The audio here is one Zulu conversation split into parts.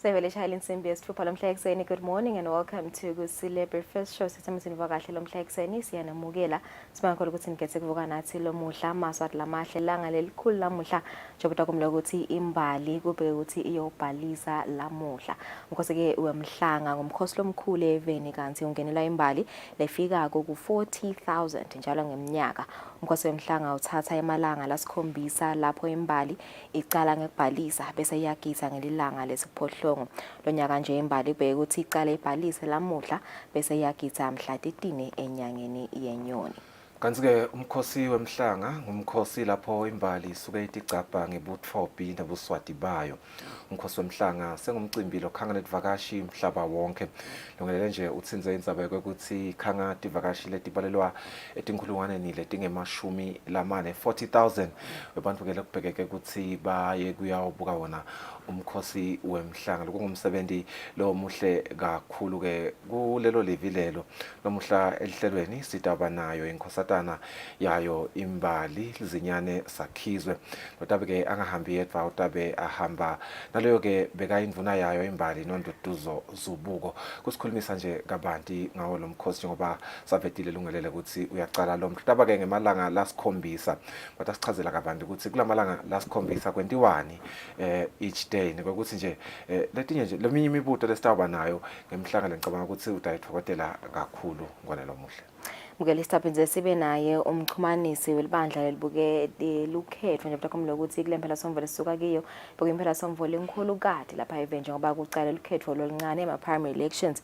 Sevele Shailen Simbias Tupalom Tlexeni, good morning and welcome to Kusile Breakfast Show. Sisamusin Vakahle Lom Tlexeni, Siana Mugela, Spanko Lutin Getsek Voganati Lomusha, Maswat Lamashe Langa Lil Lamusha, Jobotakum Loguti, Imbali, Gubeuti, Io Baliza Lamusha. Mkosege Wemlanga, Umkoslum Kule Veniganti, Ungenila Imbali, Lefiga Gogu 40,000 in Jalang Nyaka. Umkose Mlanga uthatha emalanga lasikhombisa lapho imbali iqala ngekubhalisa bese iyagisa ngelilanga lesiphohlongo lo nyaka nje imbali kubheka ukuthi iqala ibhalise lamuhla bese iyagisa mhla 13 enyangeni yenyoni. Kanti-ke umkhosi wemhlanga ngumkhosi lapho imbali isuke itigcabha ngebutfobi nebuswati bayo. Umkhosi wemhlanga sengumcimbi lokhanga netivakashi mhlaba wonke. Longelele nje utsinze indzaba ukuthi khanga tivakashi letibalelwa etinkhulungwaneni letingemashumi lamane 40,000 abantu ke lokubhekeke ukuthi baye kuyawubuka wona umkhosi wemhlanga. Lokungumsebenzi lo muhle kakhulu ke kulelo livilelo lomuhla elihlelweni sidaba nayo inkosatana yayo imbali lizinyane sakhizwe notabe ke angahambi yedwa utabe ahamba naleyo ke bekayindvuna yayo imbali nonduduzo zubuko kusikhulumisa nje kabanti ngawo lo mkhosi ngoba savetile lungelele ukuthi uyaqala lo mhlaba ke ngemalanga lasikhombisa bathi sichazela kabanti ukuthi kulamalanga lasikhombisa kwentiwani each day ngokuthi nje letinye nje leminye imibuto lesitaba nayo ngemhlanga lencabanga ukuthi utayithokotela kakhulu ngolelo muhle. Mukele sitaphenze sibe naye umxhumanisi welibandla elibuke lukhetho nje mhlawumbe lokuthi kulempela somvole sisuka kiyo bekuyimpela somvole enkulu kade lapha evenje ngoba kucala lukhetho lolincane ema primary elections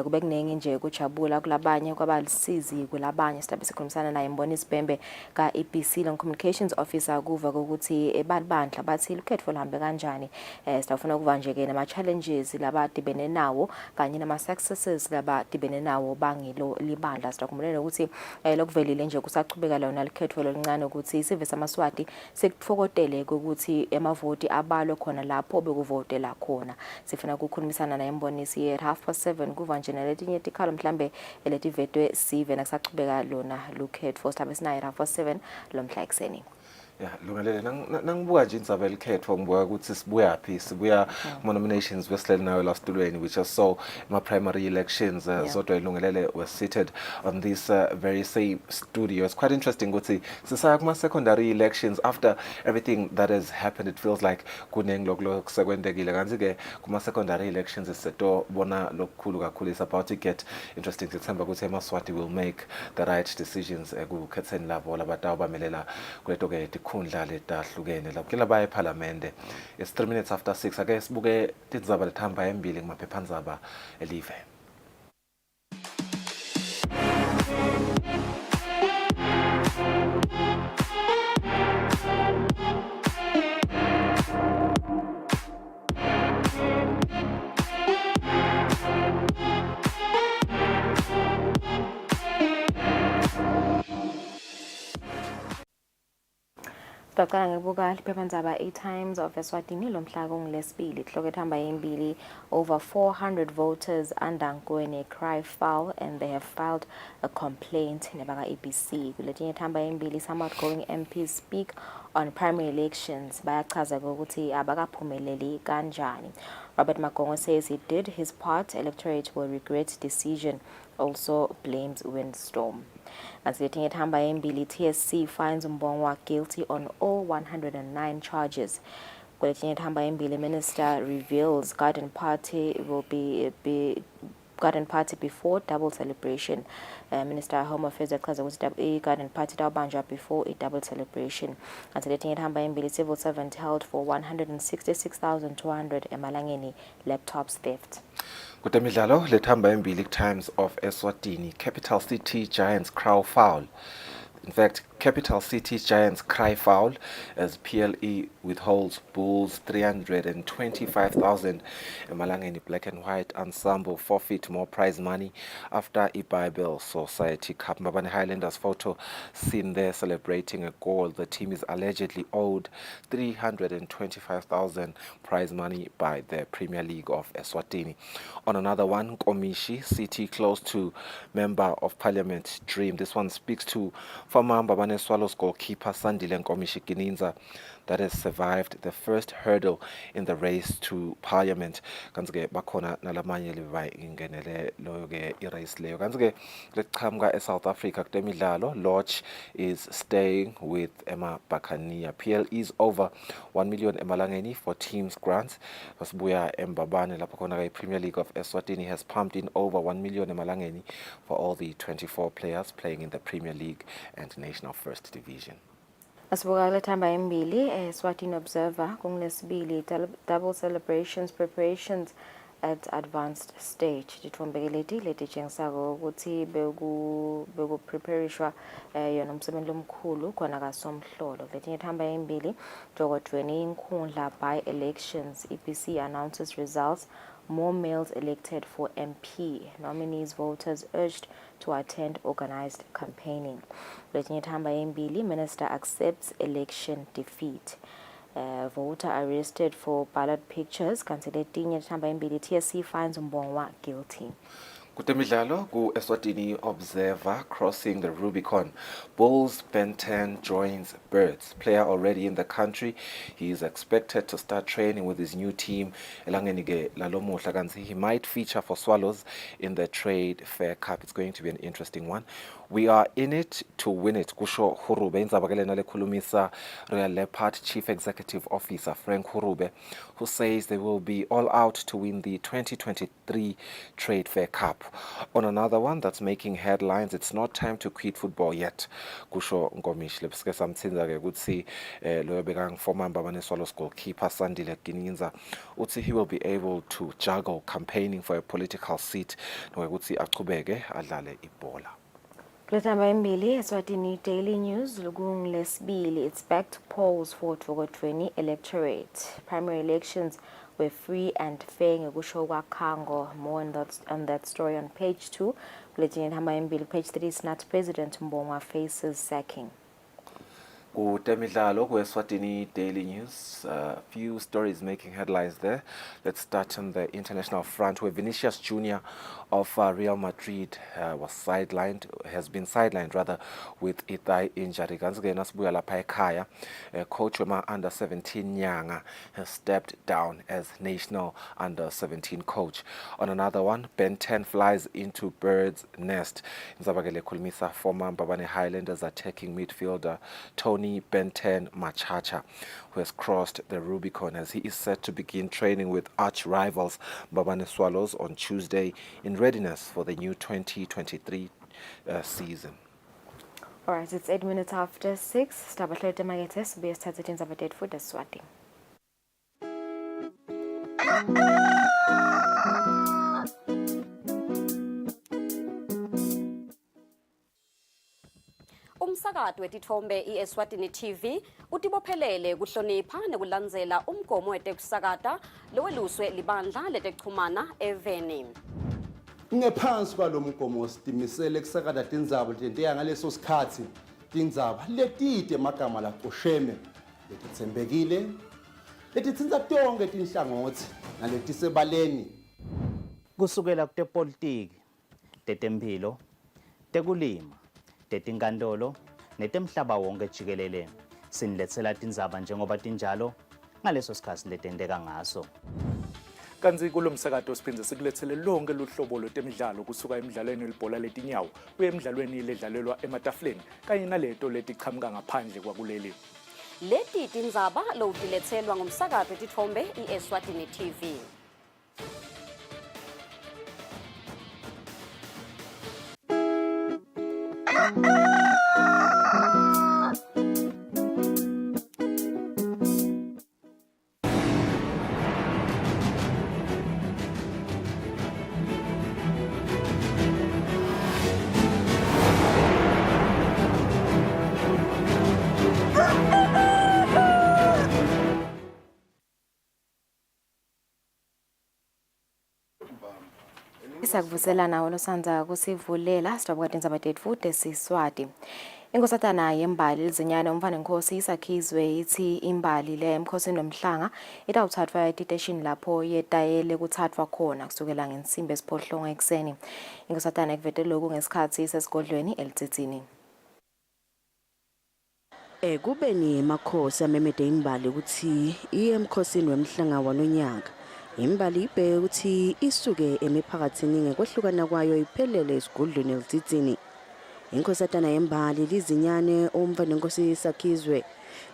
kube kunengi nje kujabula kulabanye kwabalisizi kulabanye sitabe sikhulumisana naye Mbonisi Bhembe ka EBC long communications officer kuva ukuthi ebalibandla bathi lukhetho lihambe kanjani sitafuna ukuva nje ke nama challenges labadibene nawo kanye nama successes labadibene nawo bangilo libandla sitakumulele ukuthi lokuvelile nje kusachubeka lona likhetho lolincane ukuthi isive samaswati sekufokotele ukuthi emavoti abalwe khona lapho bekuvotela khona. Sifuna ukukhulumisana naye Mbonisi ye 7:30 kuva nje naletinye tikhala mhlambe eletivetwe sive nakusachubeka lona lukhetho sithabe sinaye 7:30 lomhla ekseni. Yeah, lungelele nangibuka nje indzaba elikhetho ngibuka ukuthi sibuya phi sibuya nominations wesihleli nayo la studweni which I saw my primary elections zodwa ilungelele was seated on this very same studio. It's quite interesting ukuthi sisaya kuma secondary elections after everything that has happened. It feels like kunengilokho kusekwendekile kanti ke kuma secondary elections seto bona lokukhulu kakhulu is about to get interesting. Sithemba ukuthi eMaswati will make the right decisions ekukhetheni labo labatawu bamelela kuleto ke khundla letahlukene lapho kila eParliament. It's 3 minutes after 6 ake sibuke tindzaba lethamba embili kumaphephandzaba elive. Dr. Ngebuka liphephandzaba 8 times of Eswatini lomhla kungilesibili hloko ethamba embili over 400 voters under Ngwene cry foul and they have filed a complaint nebaka EBC kuletinye ethamba embili some outgoing MPs speak on primary elections bayachaza ukuthi abakaphumeleli kanjani. Robert Magongo says he did his part, electorate will regret decision, also blames windstorm. Asiletinye ethamba embili TSC finds Mbongwa guilty on all 109 charges. Kuletinye ethamba embili minister reveals garden party will be garden party before double celebration. Minister Home Affairs echaza ukuthi garden party tawubanjwa before a double celebration. Asiletinye ethamba embili civil servant held for 166,200 emalangeni laptops theft. Kutemidlalo lethamba embili Times of Eswatini Capital City Giants crow foul. In fact, Capital City Giants cry foul as PLE withholds Bulls 325,000. Emalangeni Black and White Ensemble forfeit more prize money after Bible Society Cup. Mbabane Highlanders photo seen there celebrating a goal. The team is allegedly owed 325,000 prize money by the Premier League of Eswatini. On another one, Komishi City close to Member of Parliament dream. This one speaks to former Mbabane Mbabane Swallows goalkeeper Sandile Nkomishi Gininza that has survived the first hurdle in the race to parliament. Kanzike bakhona nalamanye ingenele loyo ke irace leyo. Kanzike leqhamuka South Africa kutemidlalo Lodge is staying with Emma Bakania. PL is over 1 million emalangeni for teams grants. Basibuya Mbabane lapho khona ke Premier League of Eswatini has pumped in over 1 million emalangeni for all the 24 players playing in the Premier League and National First Division. Asibuka lethamba embili Eswatini Observer kunglesibili double celebrations preparations at advanced stage. Dithombeke leti tshengisako ukuthi beku preparishwa yona umsebenzi lomkhulu khona kaSomhlolo. Letinye thamba embili Jogodweni inkundla by elections EPC announces results. More males elected for MP. Nominees voters urged to attend organized campaigning. Letinye thamba embili Minister accepts election defeat. Voter arrested for ballot pictures. Kanti letinye thamba embili TSC finds Mbongwa guilty. Kutemidlalo ku Eswatini Observer crossing the Rubicon. Bulls Ben 10 joins Birds. Player already in the country. He is expected to start training with his new team. Elangenike lalomuhla kanti he might feature for Swallows in the Trade Fair Cup. It's going to be an interesting one. We are in it to win it. Kusho Hurube indzabakele nalekhulumisa Real Leopard Chief Executive Officer Frank Hurube, who says they will be all out to win the 2023 Trade Fair Cup. On another one that's making headlines, it's not time to quit football yet. Kusho Nkomishi lebisike samtsinza ke kutsi loyo bekang former Mbabane Swallows goalkeeper Sandile Gininza utsi he will be able to juggle campaigning for a political seat nokutsi achubeke adlale ibhola. Kulethamba embili Eswatini Daily News lesibili. It's back to polls for Jogodweni electorate. Primary elections were free and fair ngekusho kwaKhango. More on that story on page 2. Kuletinye thamba embili page 3 Senate President Mbongwa faces sacking. Kutemidlalo ku Eswatini Daily News, a few stories making headlines there. Let's start on the international front where Vinicius Jr. of Real Madrid has been sidelined rather with a thigh injury. Kanzike nasibuya lapha ekhaya, coach wema under 17 Nyanga has stepped down as national under 17 coach. On another one, Ben 10 flies into bird's nest. Nzabakele khulumisa former Mbabane Highlanders attacking midfielder Tony Ben 10 Machacha, who has crossed the Rubicon as he is set to begin training with arch rivals Mbabane Swallows on Tuesday in readiness for the new 2023 season. Alright, it's 8 minutes after 6. Stabahlete magete sibuye sithathe indaba zethu futhi Eswatini. Umsakazo wetithombe iEswatini TV utibophelele kuhlonipha nekulandzela umgomo wetekusakata loweluswe libandla letekuchumana eveni. Ngephansi kwalomgomo sitimisele kusakata tindzaba letentiya ngaleso sikhatsi tindzaba letide emagama lacosheme letitsembekile letitsintsa tonke tinhlangothi naletisebaleni kusukela kutepolitiki, tetemphilo, tekulima, tetinkantolo netemhlaba wonke jikelele siniletsela tindzaba njengoba tinjalo ngaleso sikhatsi letenteka ngaso. Kanzi kulomsakato siphindze sikulethele lonke luhlobo lwetemidlalo kusuka emidlalweni welibhola letinyawo kuye emidlalweni ledlalelwa ematafuleni kanye naleto letiqhamuka ngaphandle kwakuleli. Leti tindzaba lowutiletselwa ngumsakazo wetithombe iEswatini TV. Isakuvusela nawo losanza kusivulela sitobukati indzaba tethu futhi siswati. Inkosatana yembali lizinyane umfana Nkosi isakhizwe ithi imbali le emkhosini nomhlanga itawuthathwa etiteshini lapho yetayele kuthathwa khona kusukela ngensimbi esiphohlongo ekseni. Inkosatana ikuvetele lokhu ngesikhathi sesigodlweni elitsitsini. Kube ni makhosi amemede imbali ukuthi iye emkhosini wemhlanga walonyaka. Imbali ibheke ukuthi isuke emiphakathini ngekwehlukana kwayo iphelele esigudlweni elithithini. Inkosatana yembali lizinyane umva nenkosi Sakhizwe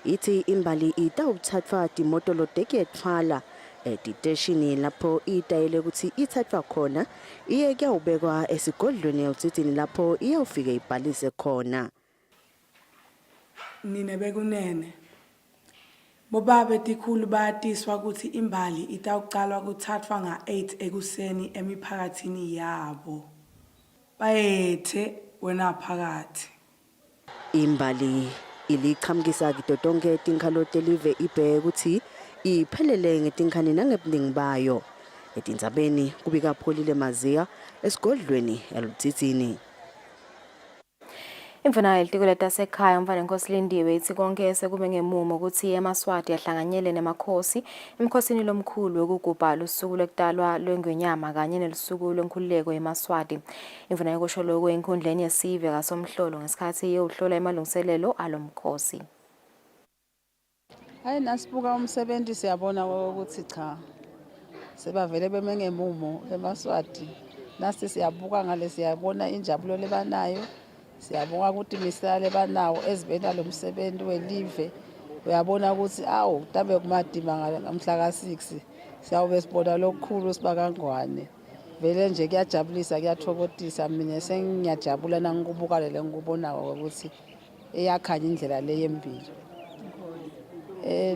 ithi imbali itawuthathwa imoto lodeki ethwala editeshini lapho itayele ukuthi ithathwa khona iye kuyawubekwa esigodlweni elithithini lapho iyawufika ibhalise khona. Nine bekunene. Bobabe tikhulu bayatiswa ukuthi imbali itawuqalwa kuthathwa nga-8 ekuseni emiphakathini yabo. Bayethe wena phakathi. Imbali iliqhamukisa kidodonke tinkhalo telive ibheke ukuthi iphelele ngetinkani nangebuningi bayo. Etindzabeni kubika Pholile Maziya esigodlweni elithithini. Imvuna yelitiko letasekhaya umfana nenkosi Lindiwe ithi konke sekube ngemumo ukuthi eMaswati yahlanganyele nemakhosi emkhosini lomkhulu wokugubha usuku lekutalwa lwengwenyama kanye nelusuku lwenkhululeko eMaswati. Imvuna yokusho lokho enkundleni yesive kaSomhlolo ngesikhathi yokuhlola emalungiselelo alomkhosi. Hayi nasibuka umsebenzi siyabona ukuthi cha sebavele bemengemumo eMaswati. Nasi siyabuka ngale siyabona injabulo lebanayo. Siyabonga ukuthi misale banawo ezibena lo msebenzi welive. Uyabona ukuthi awu tabe kumadima ngamhla ka6 siyawube sibona lokukhulu sibakangwane. Vele nje kuyajabulisa kuyathokotisa mina sengiyajabula nangikubuka le ngikubonako ukuthi eyakhanya indlela le yempilo.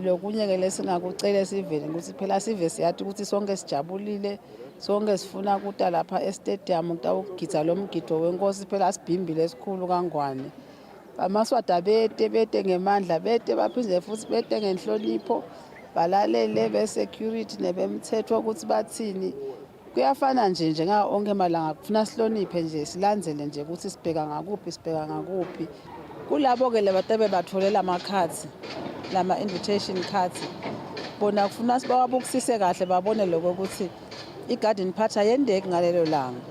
Lokunye ke lesingakucela sivele ukuthi phela sive siyathi ukuthi sonke sijabulile sonke sifuna ukuthi lapha e-stadium kutawugidza lo mgido wenkosi phela sibhimbile esikhulu kangwane. AmaSwati bete ngemandla bete baphinde futhi bete ngenhlonipho balalele be-security nebemthetho ukuthi bathini. Kuyafana nje ngawo onke malanga kufuna sihloniphe nje silandzele nje ukuthi sibheka ngakuphi. Kulabo ke lebatabe batholela amakhathi lama invitation cards bona kufuna sibawabukisise kahle babone lokho ukuthi igarden party yendeki ngalelo langa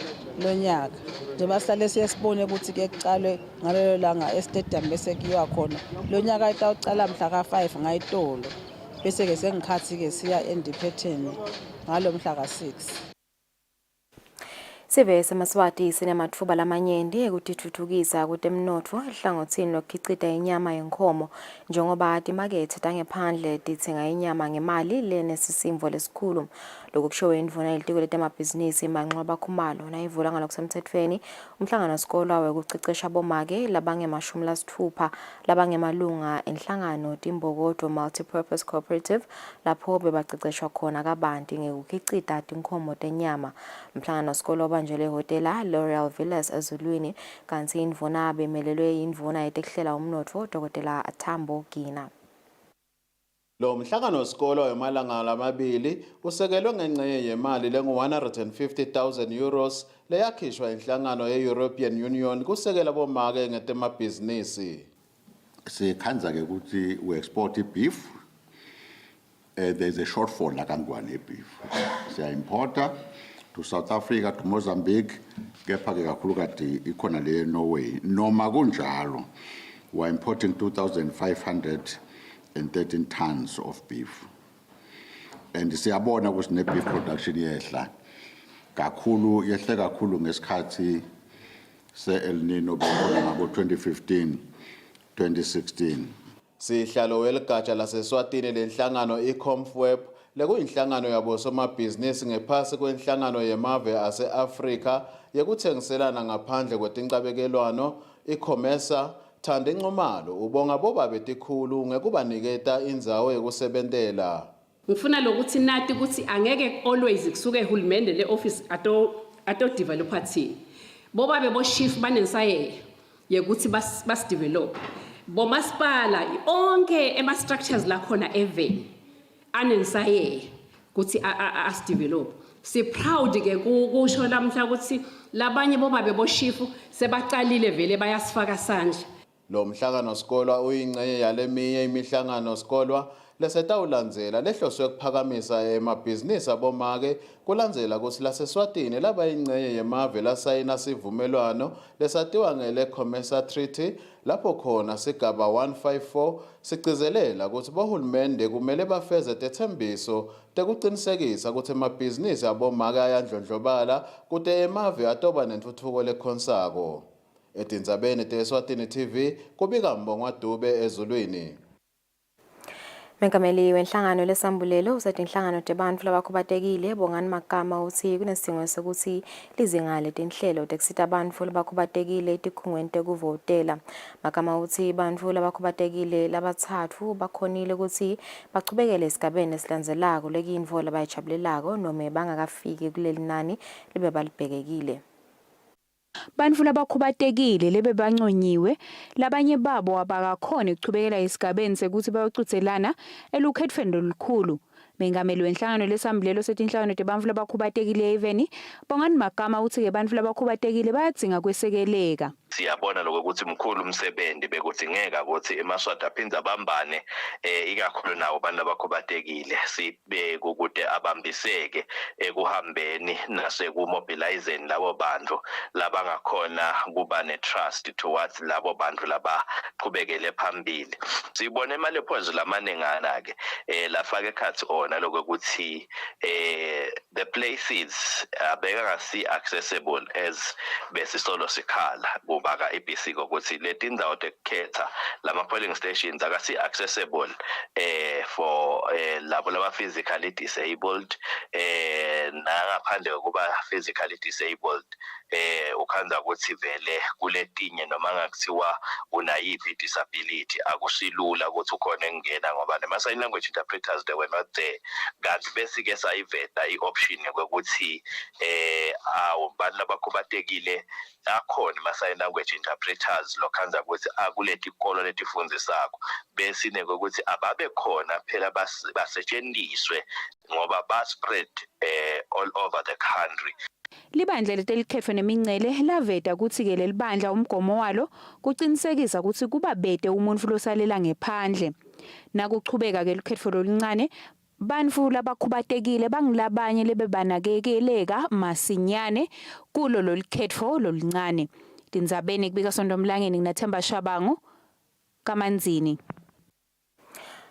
lonyaka njengoba sihlale siyesibone ukuthi ke kucalwe ngalelo langa e-stadium bese kuyiwa khona lonyaka itawucala mhla ka5 ngayitolo bese ke sengikhathi ke siya endiphethen ngalo mhla ka6. Sive seMaswati sinemathuba lamanyenti ekutithuthukisa kutemnotfo ehlangothini lokukhicita inyama yenkomo njengoba timakethe tangephandle tithenga inyama ngemali lenesisimvo lesikhulu. Lokhu kusho indvuna yelitiko letemabhizinisi Manxoba Khumalo nayivula ngalokusemthethweni umhlangano wesikole wekucecesha bomake labange-60 labangemalunga enhlangano Timbokodo Multipurpose Cooperative lapho bebaceceshwa khona kabanti ngekukhicita tinkhomo tenyama. Umhlangano wesikole wabanjelwe ehotela L'Oreal Villas eZulwini kanti indvuna bemelelwe indvuna yetekuhlela umnotfo Dr. Athambo Gina. Lo mhlangano wesikole wemalanga lamabili usekelwe ngengxenye yemali lengu-150,000 leyakhishwa inhlangano ye-European Union kusekela bomake ngetemabhizinisi. Sikhanza ke ukuthi we export beef. There's a shortfall la kangwane beef. Siya importa to South Africa to Mozambique kepha ke kakhulu kade ikhona le Norway. Noma kunjalo we importing 2,513 tons of beef. And siyabona ukuthi ne beef production yehla kakhulu yehle kakhulu ngesikhathi se El Nino bekhona ngabo 2015 2016. Sihlalo weligatsha laseSwatini lenhlangano iComfweb lekuyinhlangano yabo somabhizinisi ngephasi kwenhlangano yemave ase-Afrika yekuthengiselana ngaphandle kwetincabekelwano iComesa Thanda Nxumalo ubonga bobabe tikhulu ngekubaniketa indzawo yekusebentela. Ngifuna lokuthi nathi ukuthi angeke always kusuke ehulumende le office ato developer team. Bobabe bo chief banensaye yekuthi bas develop. Bomasipala onke ema structures la khona even anensaye ukuthi as develop. Si proud ke kusho lamhla ukuthi labanye bobabe bo chief sebaqalile vele bayasifaka sandla. Lo mhlangano sikolwa uyingxenye yaleminye imihlangano sikolwa lesetawulandzela lehloswe ukuphakamisa emabhizinisi abomake kulandzela kutsi laseSwatini laba yingcenye yemave lasayina sivumelwano lesatiwa ngele-Commerce Treaty lapho khona sigaba 154 sigcizelela ukuthi bohulumende kumele bafeze tethembiso tekucinisekisa ukuthi emabhizinisi abomake ayandlondlobala kute emave atoba nentfutfuko lekhonsako. Etindzabeni te-Eswatini TV kubika Mbongwa Dube ezulwini. Mengameli wenhlangano lesambulelo usathi inhlangano tebantfu labakhubatekile Bongani Magama uthi kunesidingo sokuthi lizingale tinhlelo tekusita bantfu labakhubatekile etikhungweni tekuvotela. Magama uthi bantfu labakhubatekile labatsatfu bakhonile ukuthi bachubekele esigabeni esilandzelako lekuyintfo labayijabulelako noma bangakafiki kuleli nani libe balibhekekile. Bantfu labakhubatekile lebe banconyiwe labanye babo abakakhona ukuchubekela esigabeni sekuthi bayocutselana elukhetfweni lolukhulu. Mengameli wenhlangano lesambulelo setinhlangano tebantfu labakhubatekile eveni Bongani Magama uthi ke bantfu labakhubatekile bayadzinga kwesekeleka. Siyabona lokuthi mkhulu umsebenzi bekudingeka ukuthi emaswati aphindze abambane ikakhulu nawo abantu abakhubatekile sibe ukuthi abambiseke ekuhambeni nasekumobilizeni labo bantu labangakhona kuba netrust towards labo bantu labaqhubekele phambili. Sibone imali ephozu lamanengana ke lafaka ekhathi ona lokuthi the places abekangasi accessible as besisolo sikhala baka IBC ukuthi letindzawo tekukhetha lama polling stations akasi accessible for labo laba physically disabled nangaphandle kokuba physically disabled ukhanza ukuthi vele kuletinye noma ngakuthiwa unayiphi disability akusilula ukuthi ukhona engena ngoba nema sign language interpreters they were not there. Kanti besike sayiveta ioption yokuthi abantu labakhubatekile akhona ama sign language interpreters lokhanza ukuthi akuleti ikolo letifundisako besine ukuthi ababe khona phela basetshenziswe ngoba baspread all over the country. Libandla letelikhetfwe nemincele laveta ukuthi ke lelibandla umgomo walo kucinisekisa ukuthi kuba bede umuntu losalela ngephandle. Nakuchubeka ke likhetfwe loluncane bantfu labakhubatekile bangilabanye lebebanakekeleka masinyane kulo lolikhetfo loluncane. Tindzabeni kubika Sondomlangeni nginaThemba Shabangu kaManzini.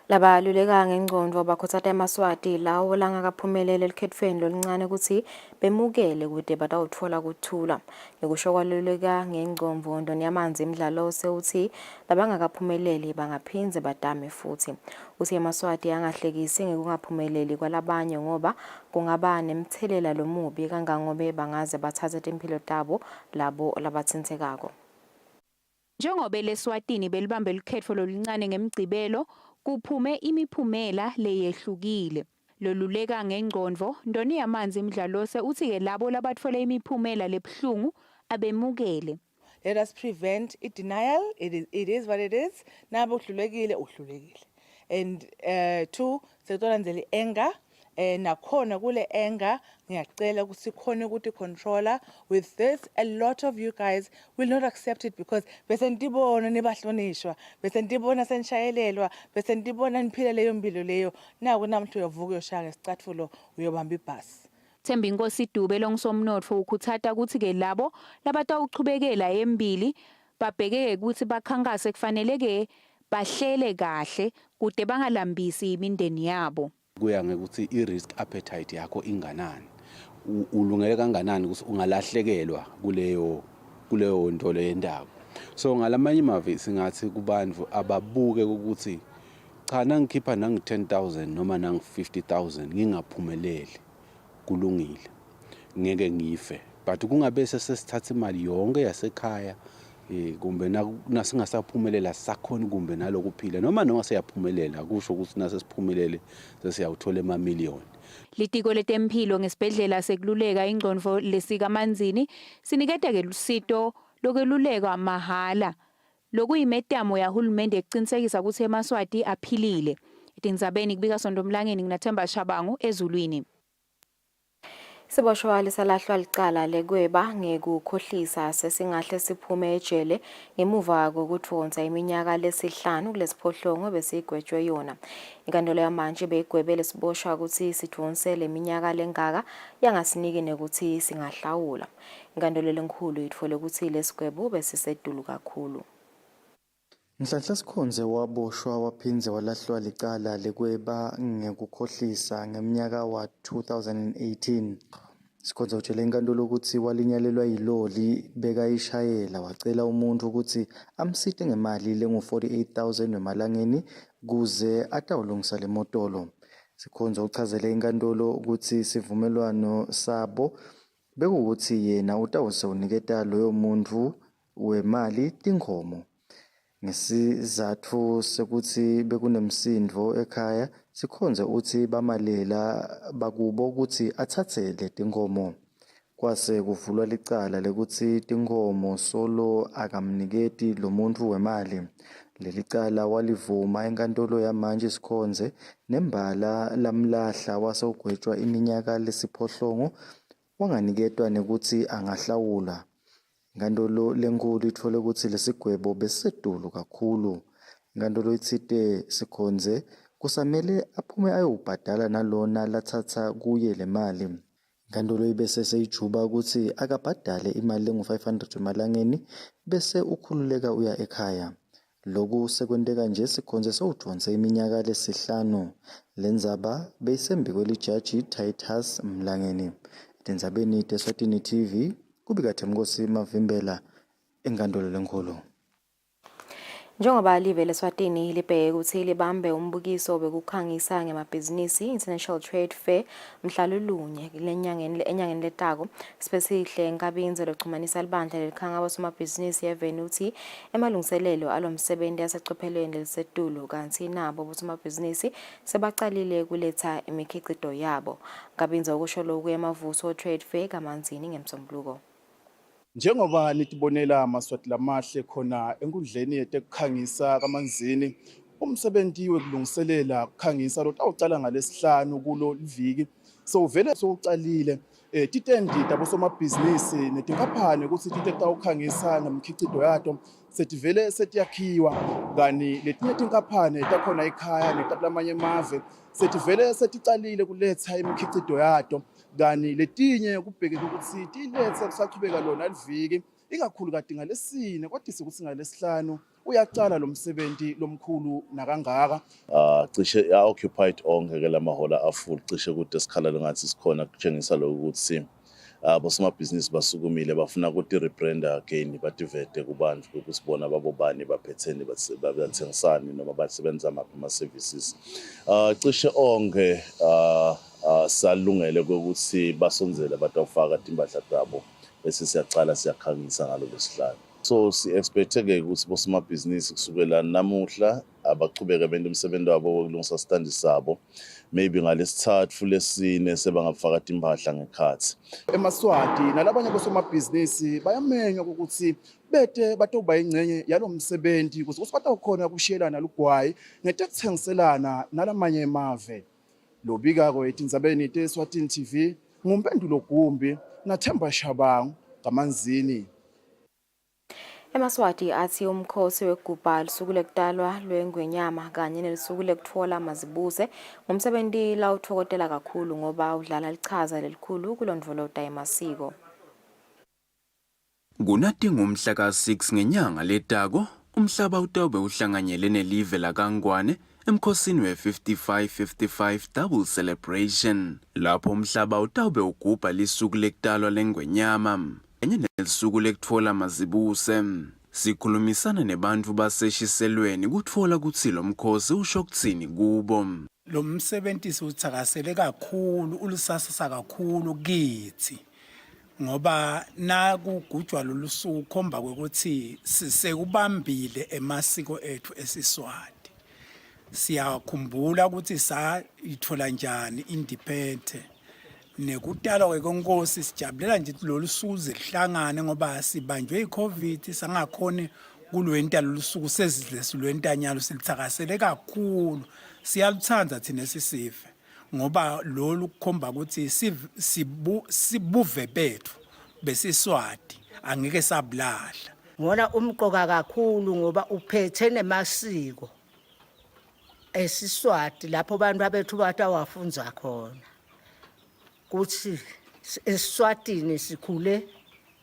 Labaluleka ngengcondo bakhotsata emaswati lawo langakaphumelele likhethweni loluncane ukuthi bemukele kude batawutfola kuthula. Ngikusho kwaluleka ngengcondo ndoni yamanzi imidlalo sewuthi labangakaphumeleli bangaphinze badame futhi. Uthi emaswati angahlekisi ngekungaphumeleli kwalabanye ngoba kungaba nemthelela lomubi kangangobe bangaze bathathe impilo tabo labo labathintekako. Njengoba leSwatini belibambe likhetfo loluncane ngemgcibelo kuphume imiphumela leyehlukile. Loluleka ngengcondo ndoni yamanzi imidlalose uthi ke labo labatfola imiphumela lebhlungu abemukele. Let us prevent denial. It is what it is. Nabo uhlulekile. And two, sekulandzela anger. Nakhona kule anger ngiyacela ukuthi khona ukuthi controller. With this, a lot of you guys will not accept it because bese ndibona nibahlonishwa, bese ndibona senishayelelwa, bese ndibona niphila leyo mpilo leyo. Naku namhla uyavuka uyoshaya ngesicatfulo uyobamba ibhasi. Themba Inkosi Dube longusomnotfo ukhuthata ukuthi ke labo labatawuchubekela embili babhekeke ukuthi bakhankase kufanele ke bahlele kahle kude bangalambisi imindeni yabo. Kuya ngekuthi i-risk appetite yakho inganani, ulungele kanganani ukuthi ungalahlekelwa kuleyo ntolo yendaba. So ngalamanye amavi singathi kubantu ababuke ukuthi cha nangikhipha nangi 10,000 noma nangi 50,000 ngingaphumeleli kulungile ngeke ngife, but kungabese sesithatha imali yonke yasekhaya kumbe nasingasaphumelela sakhona kumbe nalokuphila noma siyaphumelela kusho ukuthi nasesiphumelele sesiyawuthola emamiliyoni. Litiko letempilo ngesibhedlela sekululeka ingcondo lesika Manzini sinikete ke lusito lokweluleka mahala lokuyimetamo yahulumende ekucinisekisa ukuthi emaswati aphilile. Etindzabeni kubika Sondomlangeni nginaThemba Shabangu ezulwini. Siboshwa lisalahlwa licala lekweba ngekukhohlisa sesingahle siphume ejele ngemuva kokudvonsa iminyaka lesihlanu kulesiphohlongo besigwetshwe yona. Inkantolo yamanje beyigwebele siboshwa ukuthi sidvonse leminyaka lengaka yangasiniki nekuthi singahlawula. Inkantolo lenkulu itfole ukuthi lesigwebo besisedulu kakhulu. Nhlanhla Sikhonze waboshwa waphinze walahlwa licala lekweba ngekukhohlisa ngeminyaka wa-2018. Sikhonze utshele inkantolo ukuthi walinyalelwa yiloli bekayishayela wacela umuntu ukuthi amsite ngemali lengu-48,000 emalangeni kuze atawulungisa le motolo. Sikhonze uchazele inkantolo ukuthi sivumelwano sabo bekuwukuthi yena utawusewuniketa loyo muntu wemali tinkhomo. Ngesizatfu sekuthi bekunemsindvo ekhaya, Sikhonze uthi bamalela bakubo ukuthi athathe letinkomo. Kwase kuvulwa licala lekuthi tinkomo solo akamniketi lo muntu wemali. Leli cala walivuma enkantolo yamanje Sikhonze nembala lamlahla wasewugwetshwa iminyaka lesiphohlongo wanganiketwa nekuthi angahlawula. Inkantolo lenkulu ithole ukuthi lesigwebo besisedulu kakhulu. Inkantolo ithite Sikhonze kusamele aphume ayobhadala nalona lathatha kuye le mali. Inkantolo ibese seyijuba ukuthi akabhadale imali lengu-500 emalangeni bese ukhululeka uya ekhaya. Loku sekwenteka nje Sikhonze sewudvonse iminyaka lesihlanu. Lendzaba beyisembi kwelijaji Titus Mlangeni. Etindzabeni teSwatini TV kubika Themkosi Mavimbela enkantolo lenkulu. Njengoba live leSwatini libheke ukuthi libambe umbukiso bekukhangisa ngemabhizinisi International Trade Fair mhlalolunye enyangeni letako spesihle enkabinzo lokuxhumanisa libandla lelikhanga abosomabhizinisi yevenuti emalungiselelo alomsebenzi yasecophelweni lelisetulu kanti nabo abosomabhizinisi sebacalile kuletha imikhicido yabo. Nkabinzo okusho lokhu emavuso Trade Fair kaManzini ngemsombuluko. Njengoba nitibonela amaswati lamahle khona enkundleni yetekukhangisa kaManzini, umsebenzi wekulungiselela ukukhangisa lo tawucala ngalesihlanu kulo liviki sowuvele sowucalile. Titendi tabosomabhizinisi netinkampani ukuthi titawukhangisa nemkhicido yato setivele setiyakhiwa kani letinye tinkampani takhona ekhaya netakulamanye emave setivele seticalile kuletha imikhicido yato kani letinye kubhekeka ukuthi tilethe kusachubeka lona liviki ikakhulu kade ngalesine kodwa sekuthi ngalesihlanu uyacala lo msebenzi lomkhulu nakangaka. Cishe occupied onke ke lamahola afull cishe kude sikhala lengathi sikhona kutshengisa ukuthi abosomabhizinisi basukumile bafuna ukuthi rebranda again bativete kubantu ukusibona babobani baphetheni bathengisani noma basebenza amaphi ama-services. Cishe onke salungele ukuthi basonzele batawufaka timpahla zabo bese siyacala siyakhangisa ngalo lesihlanu. So si-expect-ke ukuthi bosomabhizinisi kusukela namuhla abachubeke bente umsebenzi wabo wokulungisa standi sabo maybe ngalesithathu lesine sebangafaka timpahla ngekhathi. EmaSwati nalabanye bosomabhizinisi bayamenywa ukuthi bete batoba ingcenye yalo msebenzi ukuze batawukhona kushiyelana lugwayi ngetekuthengiselana nalamanye emave. Lobika-ko etindzabeni teSwatini TV ngumpendulo Gumbi naThemba Shabangu kaManzini. EmaSwati athi umkhosi wegubha lisuku lekutalwa lweNgwenyama kanye nelisuku lekutfola mazibuse ngumsebenzi lawuthokotela kakhulu ngoba udlala lichaza lelikhulu kulondvolota emasiko. Kunati ngomhla ka-6 ngenyanga letako umhlaba utawube uhlanganyele nelive lakangwane emkhosini we-55 double celebration lapho umhlaba utawube ugubha lisuku lekutalwa leNgwenyama kanye nelisuku lekutfola mazibuse. Sikhulumisana nebantfu baseshiselweni kutfola kutsi lo mkhosi usho kutsini kubo. Lo msebenzi uthakasele kakhulu ulusasasa kakhulu kithi ngoba nakugujwa lolusuku khomba ukuthi sisekubambile emasiko ethu esiSwati. Siyakhumbula ukuthi sayithola njani independence nekutalwa kwenkosi sijabulela nje lolu suku zihlangane ngoba sibanjwe iCovid sangakhona kulwenta lolu suku sezidle silwentanyalo silithakasele kakhulu siyaluthanda thina sisife ngoba lolu kukhomba ukuthi sibuve bethu besiswati angeke sabulahla. Ngona umqoka kakhulu ngoba uphethe nemasiko esiswati lapho abantu abethu batawafunza khona. Kuthi eSwatini sikhule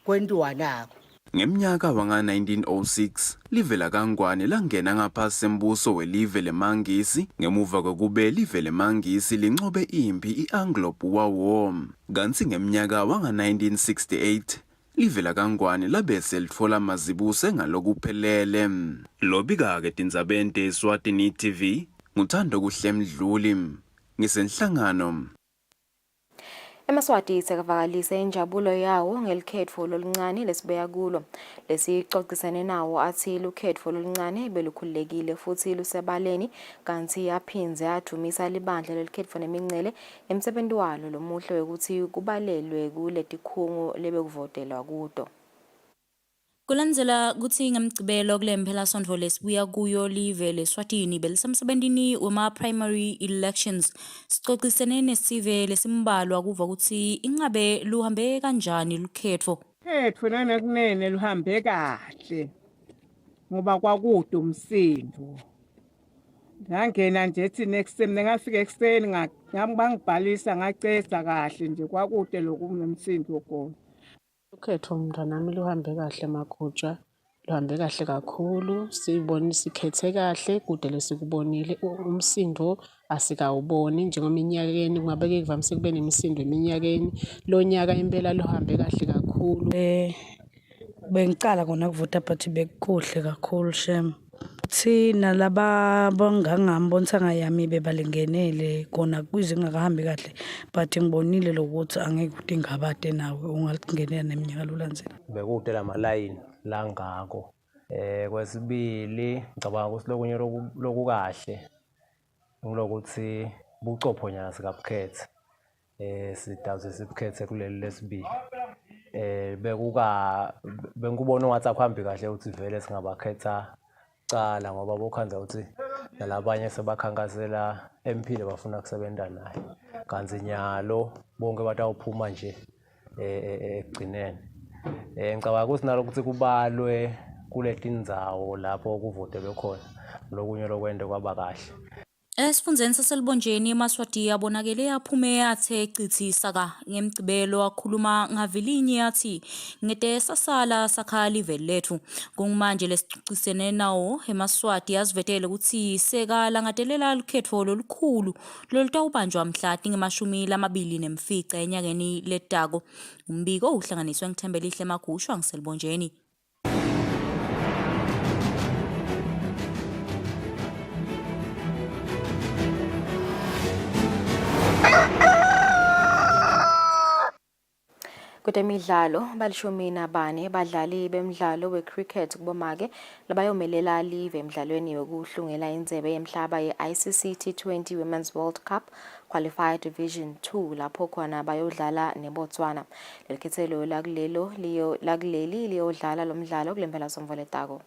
kwendiwa nako. Ngeminyaka wanga-1906 live laKangwane langena ngaphasi sembuso welive leMangisi ngemuva kokube live leMangisi lincobe impi i-Anglo-Boer War. Kanti ngeminyaka wanga-1968 live laKangwane labe selitfola mazibuse ngalokuphelele. Lobika-ke tindzabeni te-Eswatini TV nguthando kuhlemdluli ngisenhlangano. eMaswati sekuvakalise injabulo yawo ngelikhetfo loluncane lesibeya kulo lesixoxisene nawo athi lukhetfo loluncane belukhululekile futhi lusebaleni kanti yaphinze yadumisa libandla lelikhetfo nemincele emsebenti walo lomuhle wekuthi kubalelwe kuletikhungo lebekuvotelwa kuto. Kulandzela kutsi ngemgcibelo kule mphela-sontfo lesibuya kuyo live leSwatini belisemsebentini wema-primary elections sixoxisene nesive lesimbalwa kuva kutsi ingabe luhambe kanjani lukhetfo. Khetfo nanekunene luhambe kahle ngoba kwakude umsindvo. Ngangena nje ethi nekuseni ngafika ekuseni ngangibhalisa ngaceza kahle nje kwakude lokunomsindvo khona. Ukhetho mntwanami luhambe kahle makhutshwa luhambe kahle kakhulu sibone sikhethe kahle kude lesikubonile umsindo asikawuboni njengeminyakeni kungabeke kuvamise kube nemisindo eminyakeni lo nyaka impela luhambe kahle kakhulu. Bengicala kona kuvota but bekuhle kakhulu shem. Thina laba bangangambonisa ngayami bebalingenele kona kwize ngakahambi kahle but ngibonile lokuthi angeke udingabade nawe ungalingenela neminyaka lolandzela. Bekude lamalayini langako. Kwesibili ngicabanga ukuthi lokunye lokukahle ngilokuthi bucopho nyana sikabukhethe. Sidawuze sibukhethe kuleli lesibili. Bengikubona ungathi akuhambi kahle ukuthi vele singabakhetha cala ngoba bokhanza ukuthi nalabanye sebakhankasela MP bafuna kusebenta naye kanzi nyalo bonke batawuphuma nje ekugcineni. Ngicabanga ukuthi nalokuthi kubalwe kuletindzawo lapho kuvotelwe khona lokunye lokwende kwaba kahle. Esifundzeni saselibonjeni eMaswati abonakele aphume athe cithi saka ngemgcibelo akhuluma ngavilinye athi ngete sasala sakha live lethu kungumanje lesixoxisene nawo eMaswati asivetele ukuthi seka langadelela lukhetfo lolukhulu lolutawubanjwa mhla tingemashumi 20 enyakeni letako. Umbiko uhlanganiswe ngithembelihle Magusha ngiselibonjeni. Kutemidlalo balishumi nabane badlali bemidlalo wecricket kubomake labayomelela live emidlalweni wokuhlungela indzebe yemhlaba ye-ICC T20 Women's World Cup Qualified Division 2 lapho khona bayodlala neBotswana. Lelikhethelo lakuleli liyodlala lomdlalo kulempela somvoletako.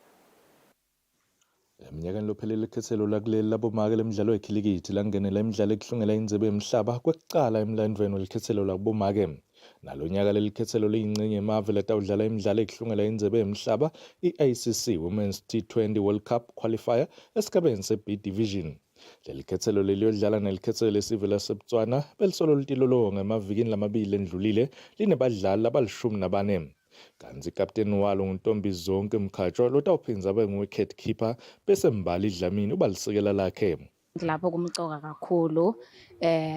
Eminyakeni lophelele ikhethelo lakuleli labomake lemidlalo yekhilikithi langenela imidlalo ekuhlungela indzebe yemhlaba kwekucala emlandweni welikhethelo labomake. Nalonyaka lelikhethelo liyingcenye yemave latawudlala imidlalo ekuhlungela indzebe yemhlaba i-ICC Women's T20 World Cup Qualifier esigabeni se-B Division. Lelikhethelo leliyodlala nelikhethelo lesive laseBotswana belisolo litilolonga emavikini lamabili endlulile linebadlali abalishumi nabane. Kanzi ikapteni walo nguNtombi Zonke Mkhatshwa lotawuphinza abe ngu-wicket keeper bese Mbali Dlamini ubalisekela lakhe. Lapho kumcoka kakhulu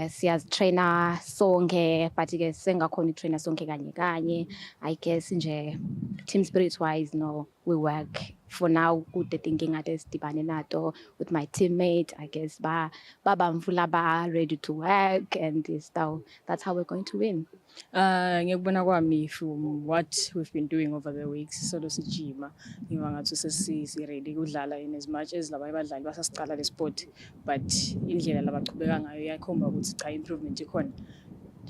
siyazitraina sonke but ke sengakhona itrainer sonke kanye I guess nje team spirit wise no we work for now kude tinkinga esidibane nato with my teammate I guess babamvula ba ready to work and that's how we're going to win. Ngiyakubona kwami from what we've been doing over the weeks solo sijima ngiwangathi sesi ready kudlala in as much as labanye badlali basasicala le sport but indlela labaqhubeka ngayo yakhomba ukuthi cha improvement ikhona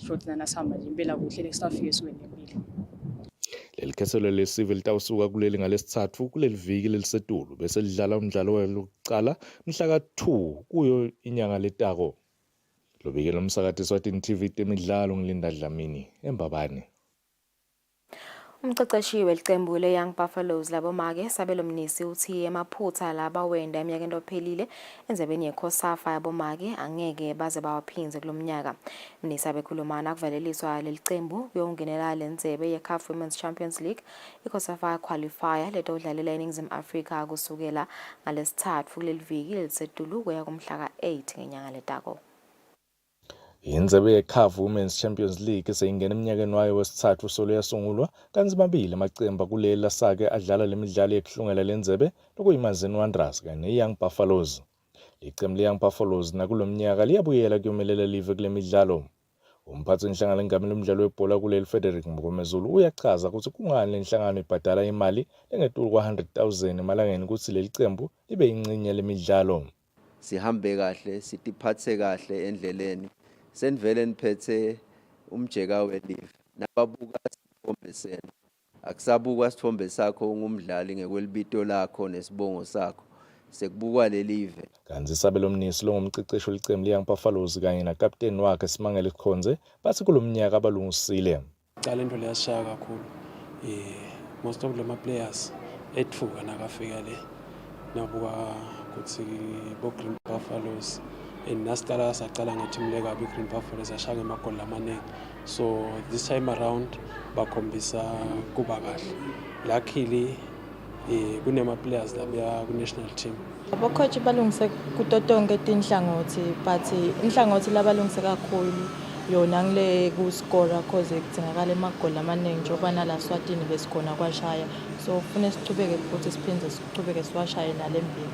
short nasihamba nje impela kuhle lesafike siwene empilo. Lelikhethelo lesive litawusuka kuleli ngalesithathu kuleli viki lelisetulu bese lidlala umdlalo walo wokucala mhla ka-2 kuyo inyanga letako. Lobikela umsakathi Eswatini TV temidlalo ngilinda Dlamini eMbabane. Umqeqeshi weqembu le-Young Buffaloes labomake sabelo mnisi uthi emaphutha laba wenda eminyakeni ophelile enzebeni yeCOSAFA yabomake angeke baze bawaphinze kulomnyaka. Mnisi abekhulumana kuvaleliswa lelicembu kuyongenela lenzebe yeCAF Women's Champions League iCOSAFA qualifier leto udlalela eNingizimu Afrika kusukela ngalesithathu kuleli viki lisedulu kuya kumhla ka-8 ngenyanga letako. Inzebe yeCAF Women's Champions League seyingena eminyakeni wayo wesithathu solo yasungulwa kanti mabili amaqembu kuleli lasake adlala lemidlalo yekuhlungela lenzebe lokuyimazini Wanderers kanye neYoung Buffaloes. Iqembu leYoung Buffaloes nakulomnyaka liyabuyela kuyomelela live kule midlalo. Umphathi wenhlangano engamela umdlalo webhola kuleli Frederick Mgomezulu uyachaza ukuthi kungani lenhlangano ibhadala imali engetulu kwa-100,000 emalangeni ukuthi leli qembu libe yingxenye lemidlalo. Sihambe kahle, sitiphathe kahle endleleni. Senivele niphethe umjeka welive nababuka isithombe senu akusabukwa isithombe sakho ungumdlali ngekwelibito lakho nesibongo sakho sekubukwa lelive. Kanti isabelo mnisi longumqeqeshi welicembu leYoung Buffaloes kanye nakapteni wakhe Simangele Sikhonze bathi kulomnyaka abalungisile. Cala into leyashaya kakhulu. Most of the players ethuka nakafika le nabuka ukuthi bo Green Buffaloes nasicala sacala ngeteam lekabi Green Buffaloes ashaya ngemagoli amaningi. So this time around bakhombisa kuba kahle. Luckily kunema players labuya ku national team. Abocoach balungise kuto tonke tinhlangothi but inhlangothi labalungise kakhulu yona ngile ku score cause kudzingakala emagoli amaningi njengoba nala Eswatini besikhona kwashaya. So ufune sichubeke futhi siphinde sichubeke siwashaye nalembili.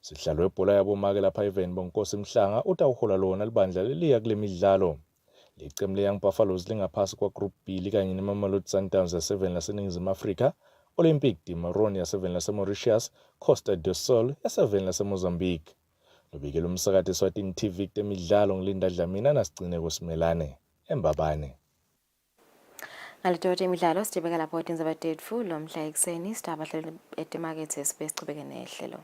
Sihlalo webhola yabomake lapha event bonkosi Mhlanga utawuhola lona libandla leliya kule midlalo. Leqembu leYoung Buffaloes lingaphasi kwa Group B kanye neMamelodi Sundowns ya7 laseNingizimu Afrika, Olympic de Maroni ya7 laseMauritius, Costa do Sol ya7 laseMozambique. Lobikela umsakathi Eswatini TV temidlalo ngilinda Dlamini nasigcine kwesimelane eMbabane. Ngalito imidlalo sitibeka lapho indzaba tetfu lo mhla ekseni sitaba hlelo etimakethe sibesicubeke nehlelo.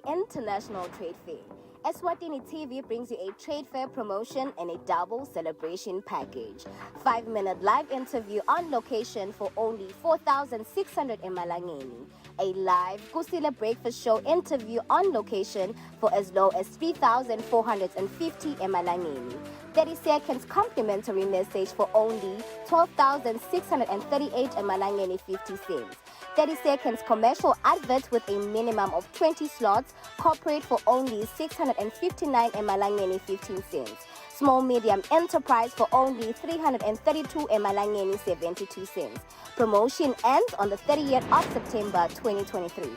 International Trade Fair. Eswatini TV brings you a trade fair promotion and a double celebration package. 5-minute live interview on location for only 4,600 emalangeni. A live Kusile breakfast show interview on location for as low as 3,450 emalangeni. 30 seconds complimentary message for only 12,638 emalangeni 50 cents. 30 seconds commercial advert with a minimum of 20 slots, corporate for only 659 emalangeni 15 cents. Small medium enterprise for only 332 emalangeni 72 cents. Promotion ends on the 30th of September 2023.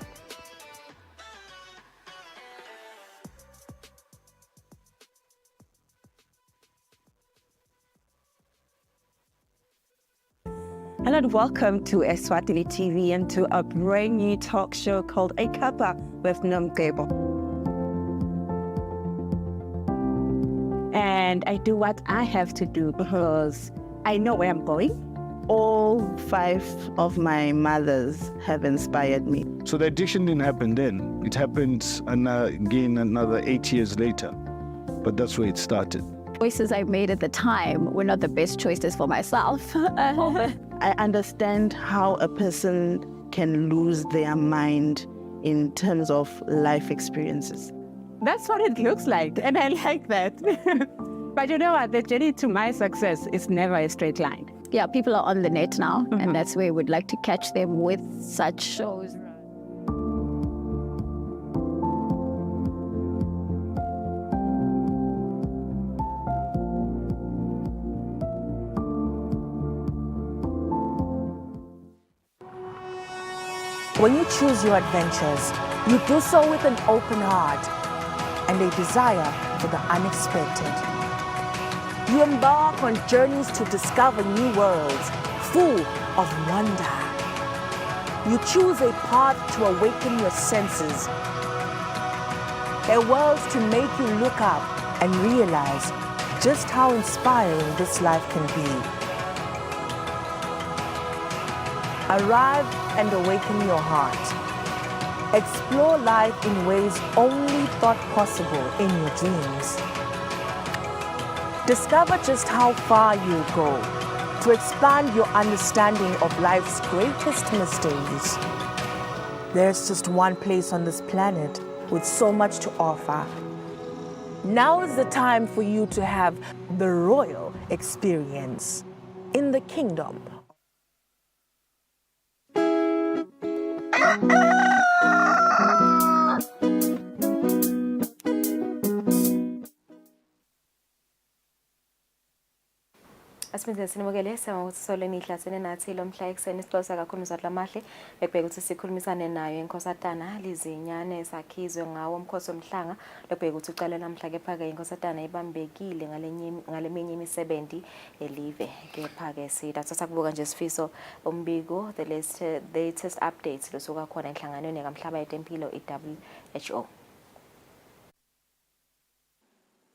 Hello and welcome to Eswatini TV and to a brand new talk show called A Cuppa with Nomgebo. And and I do what I have to do because I know where I'm going. All 5 of my mothers have inspired me. So the addiction didn't happen then. It happened again another 8 years later. But that's where it started. Choices I made at the time were not the best choices for myself. I understand how a person can lose their mind in terms of life experiences. That's what it looks like, and I like that. But you know what? The journey to my success is never a straight line. Yeah, people are on the net now, and that's where we'd like to catch them with such shows. When you choose your adventures, you do so with an open heart and a desire for the unexpected. You embark on journeys to discover new worlds full of wonder. You choose a path to awaken your senses, a world to make you look up and realize just how inspiring this life can be. Arrive and awaken your heart. Explore life in ways only thought possible in your dreams. Discover just how far you'll go to expand your understanding of life's greatest mysteries. There's just one place on this planet with so much to offer. Now is the time for you to have the royal experience in the kingdom. Asimizwe sinibukele sisole ihlathene nathi lo mhla ekseni sixoxa kakhulu umzathu lamahle bekubeka ukuthi sikhulumisane nayo inkosatana lizinyane sakhizwe ngawo umkhosi womhlanga lokubeka ukuthi ucala namhla kepha ke inkosatana ibambekile ngaleminye imisebenzi elive kepha ke sidathatha kubuka nje sifiso umbiko the latest updates losuka khona enhlanganweni kamhlaba yetempilo iWHO.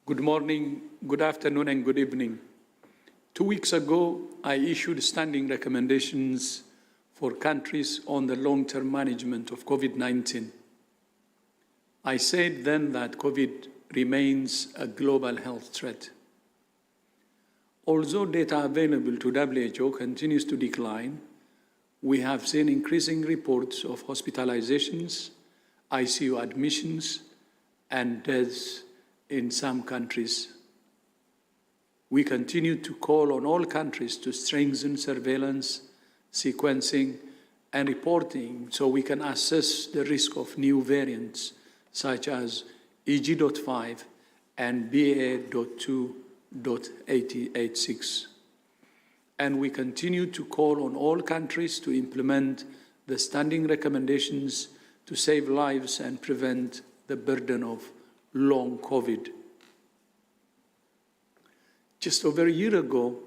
Good morning, good afternoon and good evening. 2 weeks ago, I issued standing recommendations for countries on the long-term management of COVID-19. I said then that COVID remains a global health threat. Although data available to WHO continues to decline, we have seen increasing reports of hospitalizations, ICU admissions, and deaths in some countries. We continue to call on all countries to strengthen surveillance, sequencing, and reporting so we can assess the risk of new variants such as EG.5 and BA.2.86. And we continue to call on all countries to implement the standing recommendations to save lives and prevent the burden of long COVID. Just over a year ago,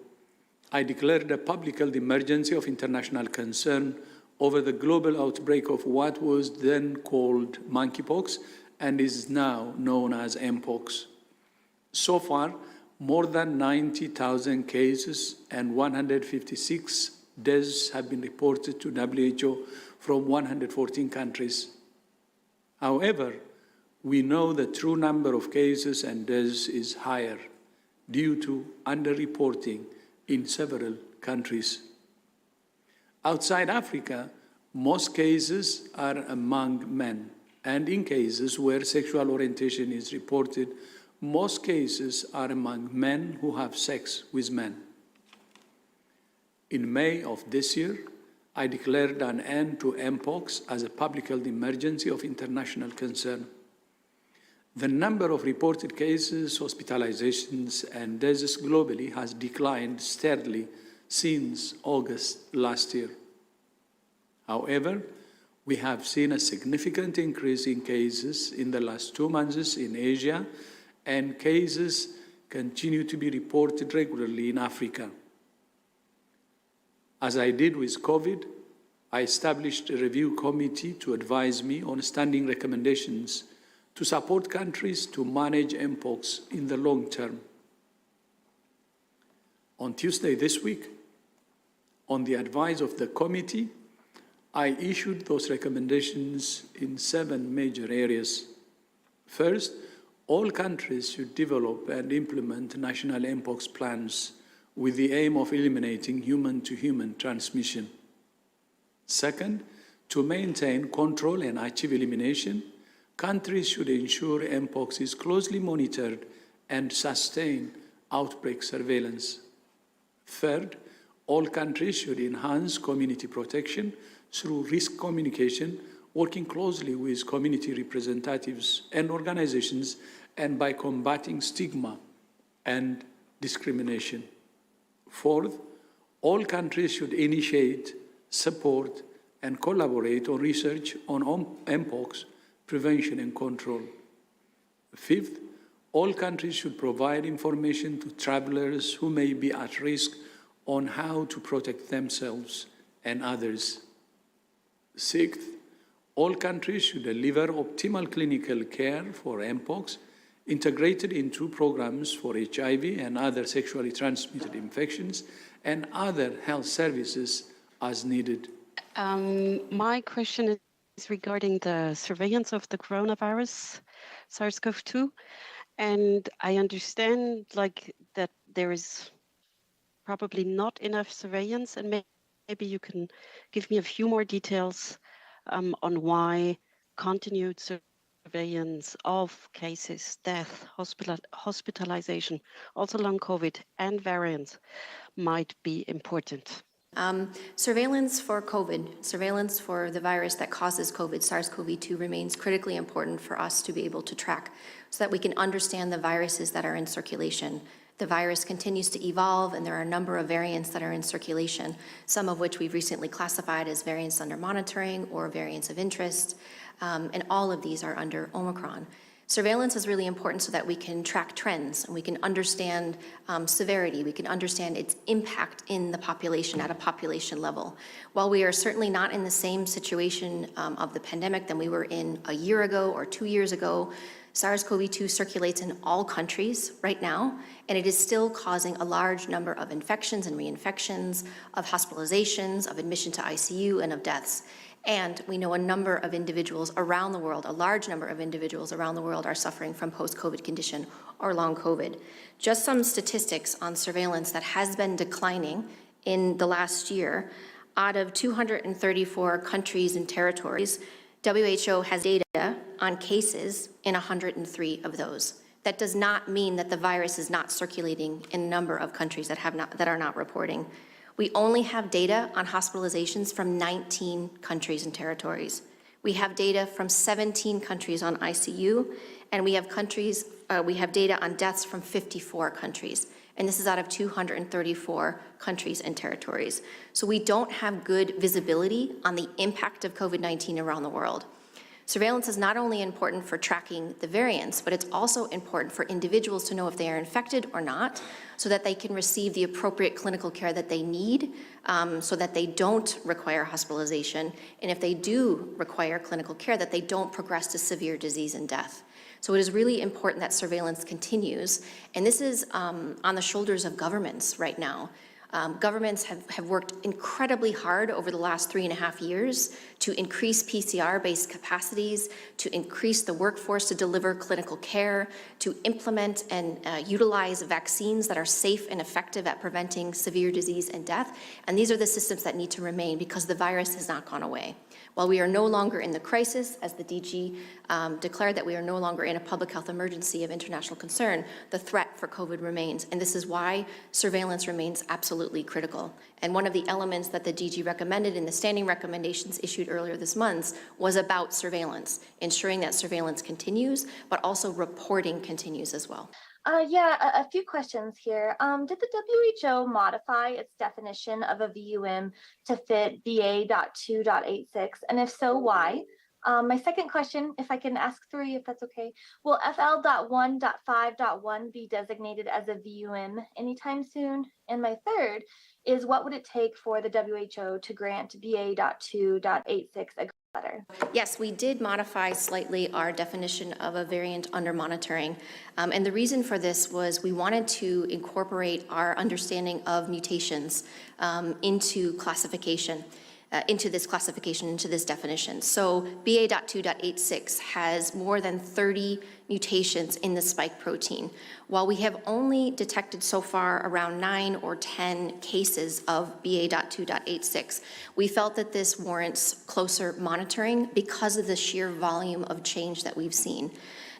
I declared a public health emergency of international concern over the global outbreak of what was then called monkeypox and is now known as Mpox. So far, more than 90,000 cases and 156 deaths have been reported to WHO from 114 countries. However, we know the true number of cases and deaths is higher due to underreporting in several countries. Outside Africa, most cases are among men, and in cases where sexual orientation is reported, most cases are among men who have sex with men. In May of this year, I declared an end to Mpox as a public health emergency of international concern. The number of reported cases, hospitalizations, and deaths globally has declined steadily since August last year. However, we have seen a significant increase in cases in the last 2 months in Asia, and cases continue to be reported regularly in Africa. As I did with COVID, I established a review committee to advise me on standing recommendations to support countries to manage Mpox in the long term. On Tuesday this week, on the advice of the committee, I issued those recommendations in 7 major areas. First, all countries should develop and implement national mpox plans with the aim of eliminating human-to-human transmission. Second, to maintain control and achieve elimination, countries should ensure mpox is closely monitored and sustain outbreak surveillance. Third, all countries should enhance community protection through risk communication, working closely with community representatives and organizations, and by combating stigma and discrimination. Fourth, all countries should initiate, support, and collaborate on research on mpox prevention and control. Fifth, all countries should provide information to travelers who may be at risk on how to protect themselves and others. Sixth, all countries should deliver optimal clinical care for mpox integrated into programs for HIV and other sexually transmitted infections and other health services as needed. My question is regarding the surveillance of the coronavirus, SARS-CoV-2, and I understand that there is probably not enough surveillance, and maybe you can give me a few more details on why continued surveillance of cases, death, hospitalization, also long COVID and variants might be important. Surveillance for COVID, surveillance for the virus that causes COVID, SARS-CoV-2, remains critically important for us to be able to track so that we can understand the viruses that are in circulation. The virus continues to evolve, and there are a number of variants that are in circulation, some of which we've recently classified as variants under monitoring or variants of interest, and all of these are under Omicron. Surveillance is really important so that we can track trends and we can understand severity, we can understand its impact in the population at a population level. While we are certainly not in the same situation of the pandemic than we were in a year ago or 2 years ago, SARS-CoV-2 circulates in all countries right now, and it is still causing a large number of infections and reinfections, of hospitalizations, of admission to ICU, and of deaths. And we know a number of individuals around the world, a large number of individuals around the world are suffering from post-COVID condition or long COVID. Just some statistics on surveillance that has been declining in the last year. Out of 234 countries and territories, WHO has data on cases in 103 of those. That does not mean that the virus is not circulating in a number of countries that are not reporting. We only have data on hospitalizations from 19 countries and territories. We have data from 17 countries on ICU, and we have data on deaths from 54 countries. And this is out of 234 countries and territories. So we don't have good visibility on the impact of COVID-19 around the world. Surveillance is not only important for tracking the variants, but it's also important for individuals to know if they are infected or not, so that they can receive the appropriate clinical care that they need, so that they don't require hospitalization, and if they do require clinical care, that they don't progress to severe disease and death. So it is really important that surveillance continues, and this is on the shoulders of governments right now. Governments have worked incredibly hard over the last 3.5 years to increase PCR-based capacities, to increase the workforce to deliver clinical care, to implement and utilize vaccines that are safe and effective at preventing severe disease and death. And these are the systems that need to remain because the virus has not gone away. While we are no longer in the crisis, as the DG declared that we are no longer in a public health emergency of international concern, the threat for COVID remains. And this is why surveillance remains absolutely critical. And one of the elements that the DG recommended in the standing recommendations issued earlier this month was about surveillance, ensuring that surveillance continues, but also reporting continues as well. A few questions here. Did the WHO modify its definition of a VUM to fit BA.2.86? And if so, why? My second question, if I can ask 3, if that's okay. Will FL.1.5.1 be designated as a VUM anytime soon? And my third is, what would it take for the WHO to grant BA.2.86 a letter? Yes, we did modify slightly our definition of a variant under monitoring. And the reason for this was we wanted to incorporate our understanding of mutations into classification. Into this classification, into this definition. So BA.2.86 has more than 30 mutations in the spike protein. While we have only detected so far around 9 or 10 cases of BA.2.86, we felt that this warrants closer monitoring because of the sheer volume of change that we've seen.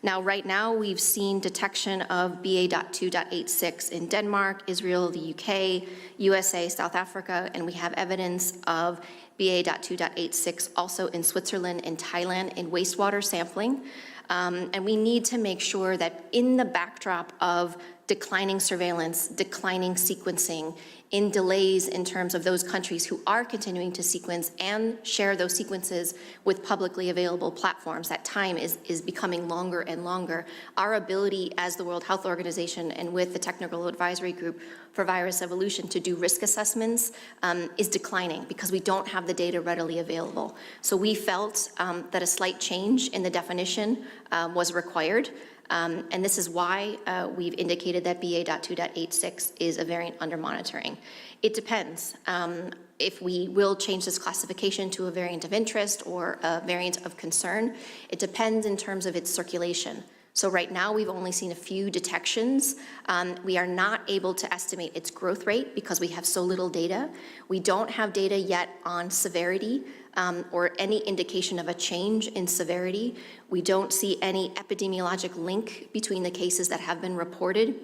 Now, right now, we've seen detection of BA.2.86 in Denmark, Israel, the UK, USA, South Africa, and we have evidence of BA.2.86 also in Switzerland and Thailand in wastewater sampling. And we need to make sure that in the backdrop of declining surveillance, declining sequencing, in delays in terms of those countries who are continuing to sequence and share those sequences with publicly available platforms, that time is becoming longer and longer. Our ability as the World Health Organization and with the Technical Advisory Group for Virus Evolution to do risk assessments is declining because we don't have the data readily available. So we felt that a slight change in the definition was required. And this is why we've indicated that BA.2.86 is a variant under monitoring. It depends if we will change this classification to a variant of interest or a variant of concern. It depends in terms of its circulation. So right now we've only seen a few detections. We are not able to estimate its growth rate because we have so little data. We don't have data yet on severity or any indication of a change in severity. We don't see any epidemiologic link between the cases that have been reported,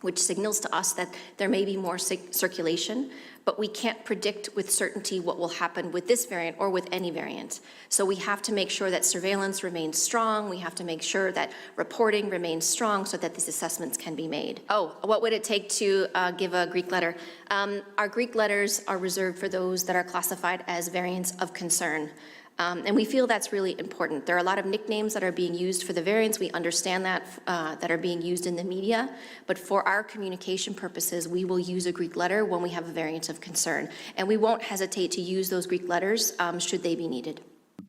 which signals to us that there may be more circulation, but we can't predict with certainty what will happen with this variant or with any variant. So we have to make sure that surveillance remains strong. We have to make sure that reporting remains strong so that these assessments can be made. Oh, what would it take to give a Greek letter? Our Greek letters are reserved for those that are classified as variants of concern. And we feel that's really important. There are a lot of nicknames that are being used for the variants. We understand that that are being used in the media, but for our communication purposes, we will use a Greek letter when we have a variant of concern. And we won't hesitate to use those Greek letters should they be needed.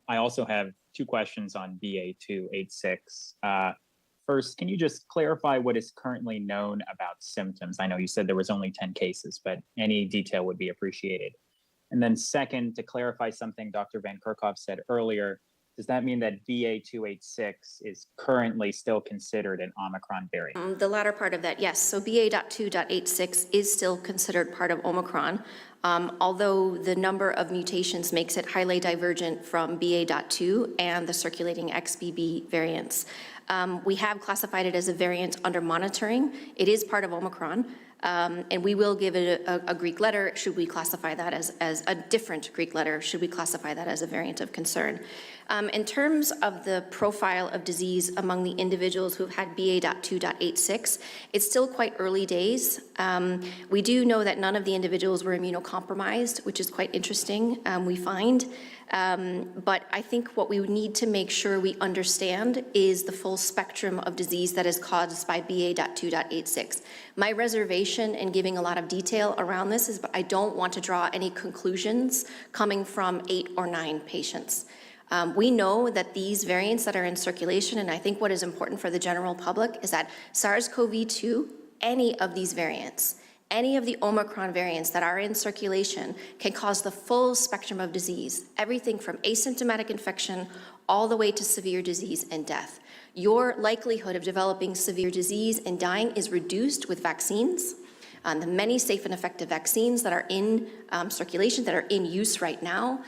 I also have two questions on BA.2.86. First, can you just clarify what is currently known about symptoms? I know you said there was only 10 cases, but any detail would be appreciated. And then second, to clarify something Dr. Van Kerkhove said earlier, does that mean that BA.2.86 is currently still considered an Omicron variant? The latter part of that, yes. So BA.2.86 is still considered part of Omicron, although the number of mutations makes it highly divergent from BA.2 and the circulating XBB variants. We have classified it as a variant under monitoring. It is part of Omicron. And we will give it a Greek letter should we classify that as a different Greek letter, should we classify that as a variant of concern. In terms of the profile of disease among the individuals who have had BA.2.86, it's still quite early days. We do know that none of the individuals were immunocompromised, which is quite interesting, we find. But I think what we would need to make sure we understand is the full spectrum of disease that is caused by BA.2.86. My reservation in giving a lot of detail around this is I don't want to draw any conclusions coming from 8 or 9 patients. We know that these variants that are in circulation, and I think what is important for the general public is that SARS-CoV-2, any of these variants, any of the Omicron variants that are in circulation can cause the full spectrum of disease, everything from asymptomatic infection all the way to severe disease and death. Your likelihood of developing severe disease and dying is reduced with vaccines. The many safe and effective vaccines that are in circulation, that are in use right now.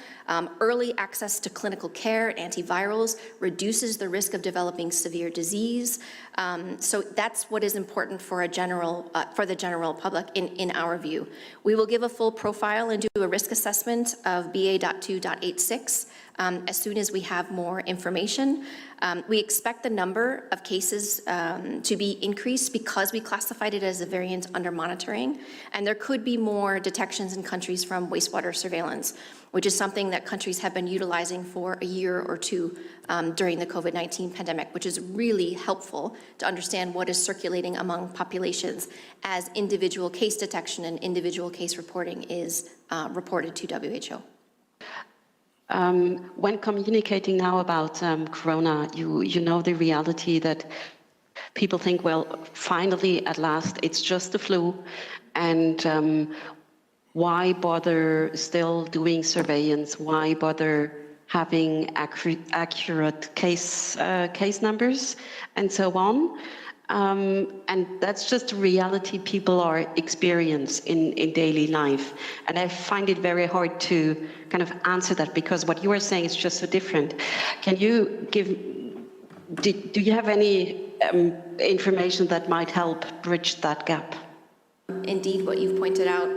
Early access to clinical care and antivirals reduces the risk of developing severe disease. So that's what is important for the general public in our view. We will give a full profile and do a risk assessment of BA.2.86 as soon as we have more information. We expect the number of cases to be increased because we classified it as a variant under monitoring, and there could be more detections in countries from wastewater surveillance, which is something that countries have been utilizing for a year or two during the COVID-19 pandemic, which is really helpful to understand what is circulating among populations as individual case detection and individual case reporting is reported to WHO. When communicating now about corona, you know the reality that people think, well, finally, at last, it's just the flu, and why bother still doing surveillance? Why bother having accurate case numbers and so on? And that's just a reality people are experiencing in daily life. And I find it very hard to kind of answer that because what you are saying is just so different. Can you do you have any information that might help bridge that gap? Indeed, what you've pointed out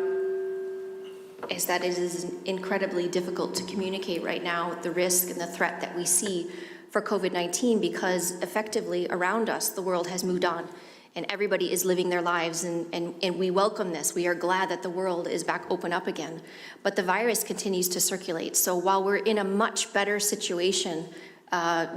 is that it is incredibly difficult to communicate right now the risk and the threat that we see for COVID-19 because effectively around us, the world has moved on and everybody is living their lives and we welcome this. We are glad that the world is back open up again, but the virus continues to circulate. So while we're in a much better situation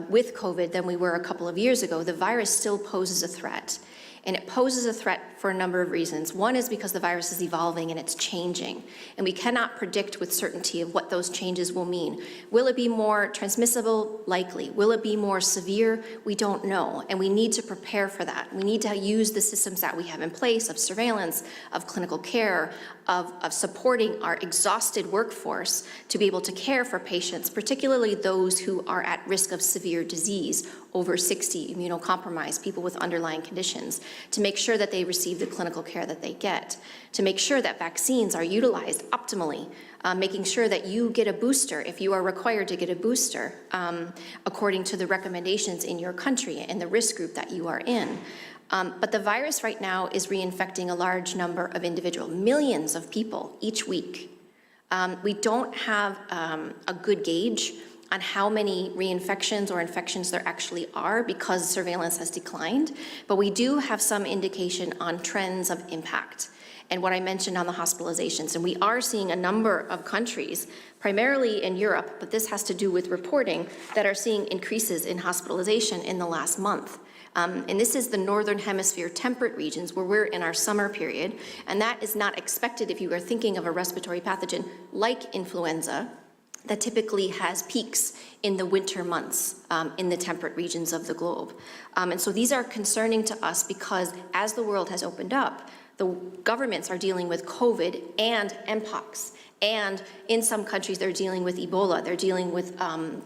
with COVID than we were a couple of years ago, the virus still poses a threat. And it poses a threat for a number of reasons. One is because the virus is evolving and it's changing, and we cannot predict with certainty of what those changes will mean. Will it be more transmissible? Likely. Will it be more severe? We don't know, and we need to prepare for that. We need to use the systems that we have in place of surveillance, of clinical care, of supporting our exhausted workforce to be able to care for patients, particularly those who are at risk of severe disease, over 60, immunocompromised, people with underlying conditions, to make sure that they receive the clinical care that they get, to make sure that vaccines are utilized optimally, making sure that you get a booster if you are required to get a booster according to the recommendations in your country and the risk group that you are in. But the virus right now is reinfecting a large number of individuals, millions of people each week. We don't have a good gauge on how many reinfections or infections there actually are because surveillance has declined, but we do have some indication on trends of impact. And what I mentioned on the hospitalizations, and we are seeing a number of countries, primarily in Europe, but this has to do with reporting, that are seeing increases in hospitalization in the last month. And this is the Northern Hemisphere temperate regions where we're in our summer period, and that is not expected if you are thinking of a respiratory pathogen like influenza that typically has peaks in the winter months in the temperate regions of the globe. And so these are concerning to us because as the world has opened up, the governments are dealing with COVID and Mpox. And in some countries, they're dealing with Ebola, they're dealing with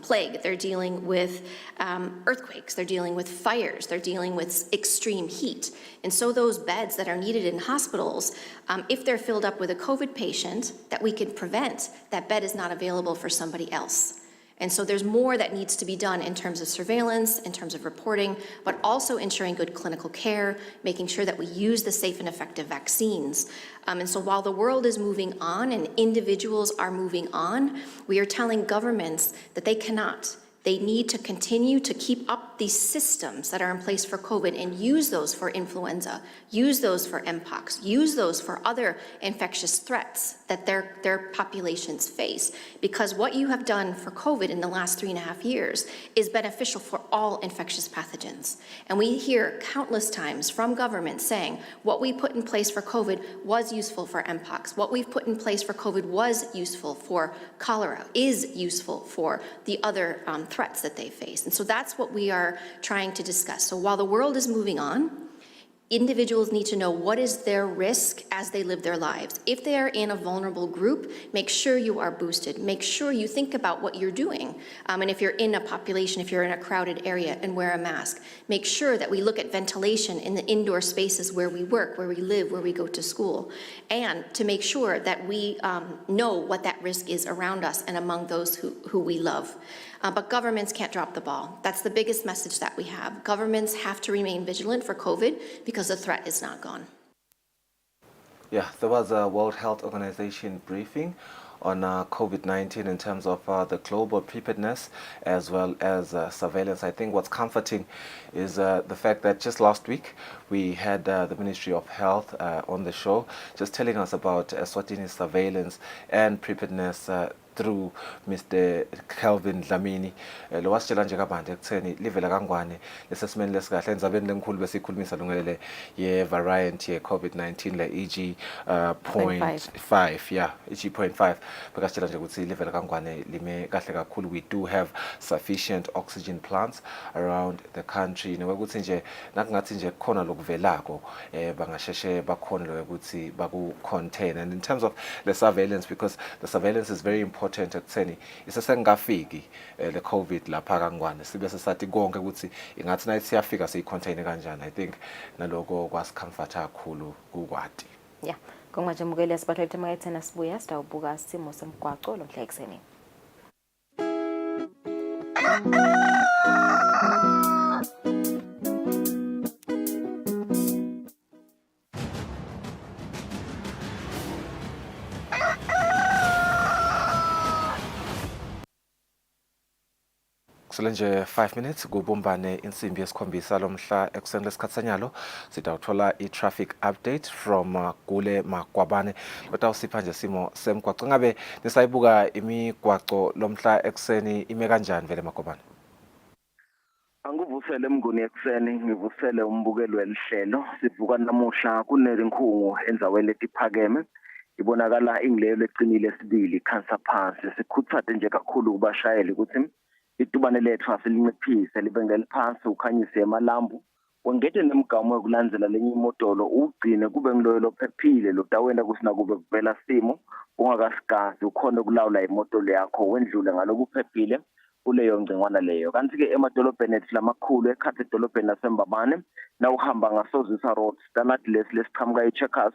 plague, they're dealing with earthquakes, they're dealing with fires, they're dealing with extreme heat. And so those beds that are needed in hospitals, if they're filled up with a COVID patient that we can prevent, that bed is not available for somebody else. And so there's more that needs to be done in terms of surveillance, in terms of reporting, but also ensuring good clinical care, making sure that we use the safe and effective vaccines. And so while the world is moving on and individuals are moving on, we are telling governments that they cannot. They need to continue to keep up these systems that are in place for COVID and use those for influenza, use those for Mpox, use those for other infectious threats that their populations face. Because what you have done for COVID in the last 3.5 years is beneficial for all infectious pathogens. And we hear countless times from governments saying, what we put in place for COVID was useful for Mpox. What we've put in place for COVID was useful for cholera, is useful for the other threats that they face. And so that's what we are trying to discuss. So while the world is moving on, individuals need to know what is their risk as they live their lives. If they are in a vulnerable group, make sure you are boosted. Make sure you think about what you're doing. And if you're in a population, if you're in a crowded area, and wear a mask. Make sure that we look at ventilation in the indoor spaces where we work, where we live, where we go to school. And to make sure that we know what that risk is around us and among those who we love. But governments can't drop the ball. That's the biggest message that we have. Governments have to remain vigilant for COVID because the threat is not gone. Yeah, there was a World Health Organization briefing on COVID-19 in terms of the global preparedness as well as surveillance. I think what's comforting is the fact that just last week we had the Ministry of Health on the show just telling us about Eswatini surveillance and preparedness through Mr. Kelvin Dlamini lo wasitshela nje kabanti ekutheni livela kangwane lesesimeni lesikahle endzabeni lenkulu besikhulumisa lungelele ye variant ye COVID-19 le EG 0.5 yeah EG 0.5 bekasitshela nje ukuthi livela kangwane lime kahle kakhulu. We do have sufficient oxygen plants around the country nokuthi nje nakungathi nje khona lokuvelako bangasheshe bakhona lokuthi baku contain. And in terms of the surveillance, because the surveillance is very important ekutheni isesengafiki le COVID lapha kangwane sibe sesathi konke ukuthi ingathi nathi siyafika siyicontain kanjani. I think naloko kwasikhamfatha kakhulu kukwati. Yeah, kongaje mukele sibathethe mayethena sibuya sitawubuka isimo semgwaco lomhla ekseni. Nje 5 minutes kubumbane insimbi yesikhombisa lomhla ekuseni lesikhatsanyalo sitawuthola i-traffic update from kule Magwabane lotawusipha nje simo semgwaco. Ngabe nisayibuka imigwaco lomhla ekuseni ime kanjani vele Magwabane? Angivusele Mnguni ekseni ngivusele umbukelo welihlelo sivuka namuhla kunezinkhungu enzaweni letiphakeme ibonakala ingilelo eqinile esibili khansa phansi sikhuthathe nje kakhulu kubashayeli ukuthi itubane lethu asilinciphise libe ngeliphansi ukhanyise emalambu wengete nemigamo yokulandzela lenye imodolo ugcine kube ngiloyo phephile lotawenda kusina kube kuvela simo ungakasigazi ukhona ukulawula imodolo yakho wendlule ngalokuphephile kuleyo ngcingwana leyo. Kanti ke emadolobheni ethu lamakhulu ekhathi edolobheni laseMbabane na uhamba ngaSozisa Road standard lesiqhamuka eCheckers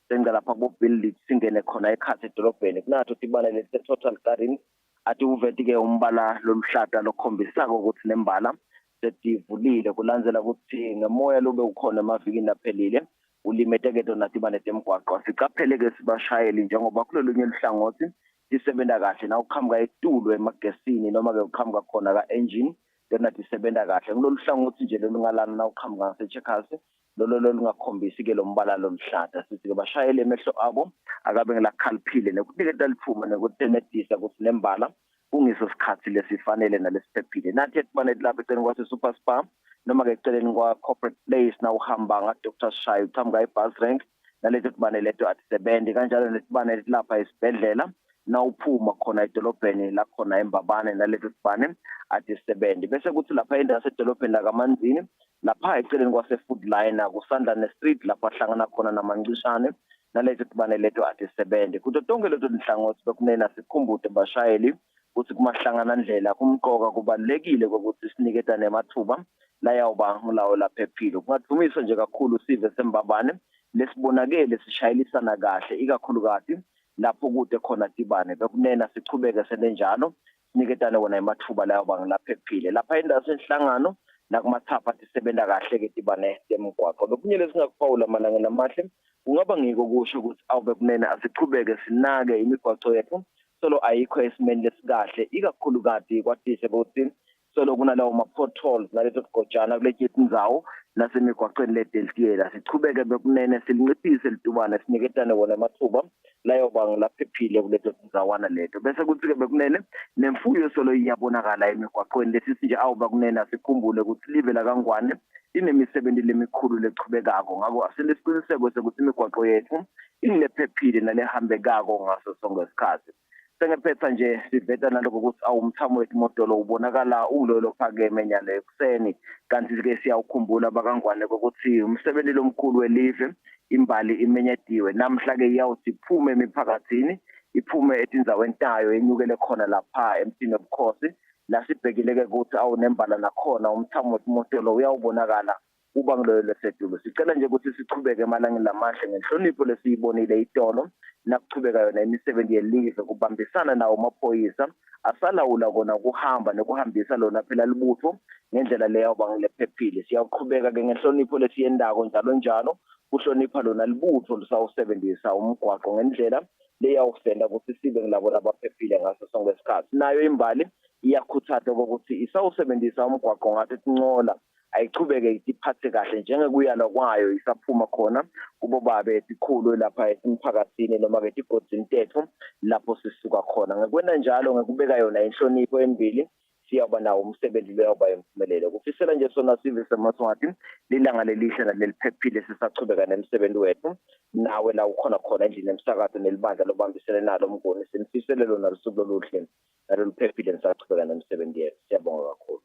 senga lapha kubuilding singene khona ekhathi edolobheni kunatho tibane lesi total garden ati uveti ke umbala loluhlata lokhombisako ukuthi nembala setivulile kulandzela ukuthi ngemoya lobe ukhona emavikini aphelile ulimeteketo natibane temgwaqo siqaphele ke sibashayeli njengoba kulolunye luhlangothi isebenza kahle na uqhamuka etulo emagesini noma ke uqhamuka khona ka engine lona tisebenta kahle kulolu hlangothi nje lolungalana na uqhamuka ngaseCheckers lolo lungakhombisi ke lombala lomhlata sithi ke bashayele emehlo abo akabe ngelakhaliphile nekuniketa liphuma nekutenetisa ukuthi nembala kungiso sikhathi lesifanele nalesiphephile nathi etibane lapha eceleni kwase Super Spa noma ke eceleni kwa Corporate Place na uhamba nga Dr. Shayi uqhamuka eBus Rank naleto tibane leto atisebenzi kanjalo netibane lapha esibhedlela na uphuma khona edolobheni la khona eMbabane naleto tibane atisebenzi bese kuthi lapha endaweni yasedolobheni la kaManzini lapha eceleni kwase Food Line kusandla Street lapha hlangana khona namancishane naleto tibane leto atisebenzi kuto tonke leto nhlangothi bekunena sikhumbude bashayeli ukuthi kumahlangana ndlela kumqoka kubalekile ukuthi siniketa nemathuba la yawuba ngulawo laphephile kungadumisa nje kakhulu sive seMbabane lesibonakele sishayelisana kahle ikakhulukazi lapho kude khona tibane bekunena sichubeke senenjalo siniketane wona emathuba la yawuba ngilaphephile lapha endaweni senhlangano nakumathapha tisebenta kahle ke tibane temgwaqo bekunye lesingakuphawula malanga namahle kungaba ngiko kusho ukuthi awube kunena asichubeke sinake imigwaqo yethu solo ayikho esimeni lesikahle ikakhulukazi kwatise ukuthi solo kunalawo ma-potholes naleto sigojana kuletje indzawo nasemigwaqweni ledeltiyela sichubeke bekunene silinciphise litubane siniketane wona emathuba layoba ngilaphephile kuleto ndzawana leto bese kuthi-ke bekunene nemfuyo solo iyabonakala emigwaqweni lethi nje awuba kunene sikhumbule ukuthi livela kangwane inemisebenzi lemikhulu lechubekako ngako asilesiqiniseko sokuthi imigwaqo yethu ilephephile nalehambekako ngaso sonke isikhathi sengephetha nje siveta naloko ukuthi awumthamo wetimodolo ubonakala ulolo phakeme nyalo ekuseni kanti ke siyawukhumbula bakangwane ukuthi umsebenzi lomkhulu welive imbali imenyediwe namhla ke iyawuthi iphume emiphakathini iphume etindzaweni tayo enyukele khona lapha emthini obukhosi la sibhekile ke ukuthi awunembala nakhona umthamo wetimodolo uyawubonakala uba ngiloyo lesedulo sicela nje ukuthi sichubeke emalangeni lamahle ngenhlonipho lesiyibonile itolo nakuchubeka yona imisebenzi yelive kubambisana nawo amaphoyisa asalawula kona kuhamba nokuhambisa lona phela libutho ngendlela leyo bangilephephile siyaqhubeka ke ngenhlonipho lesiyendako njalo njalo kuhlonipha lona libutho lisawusebenzisa umgwaqo ngendlela leyawusenda ukuthi sibe ngilabo labaphephile ngaso sonke isikhathi nayo imbali iyakhuthaza ukuthi isawusebenzisa umgwaqo ngathi sincola ayichubeke iphathe kahle njengekuyana kwayo isaphuma khona kubo babe esikhulu lapha emphakathini noma ke igodzintetho lapho sisuka khona ngekwena njalo ngekubeka yona inhlonipho embili siyaba nawo umsebenzi lo yoba impumelelo kufisela nje sona sive semaswati lilanga lelihle naliphephile sisachubeka nemsebenzi wethu nawe la ukhona khona endlini emsakazo nelibandla lobambisene nalo umngoni sinifisele lona lusuku oluhle naloluphephile nisachubeka nemsebenzi yethu siyabonga kakhulu.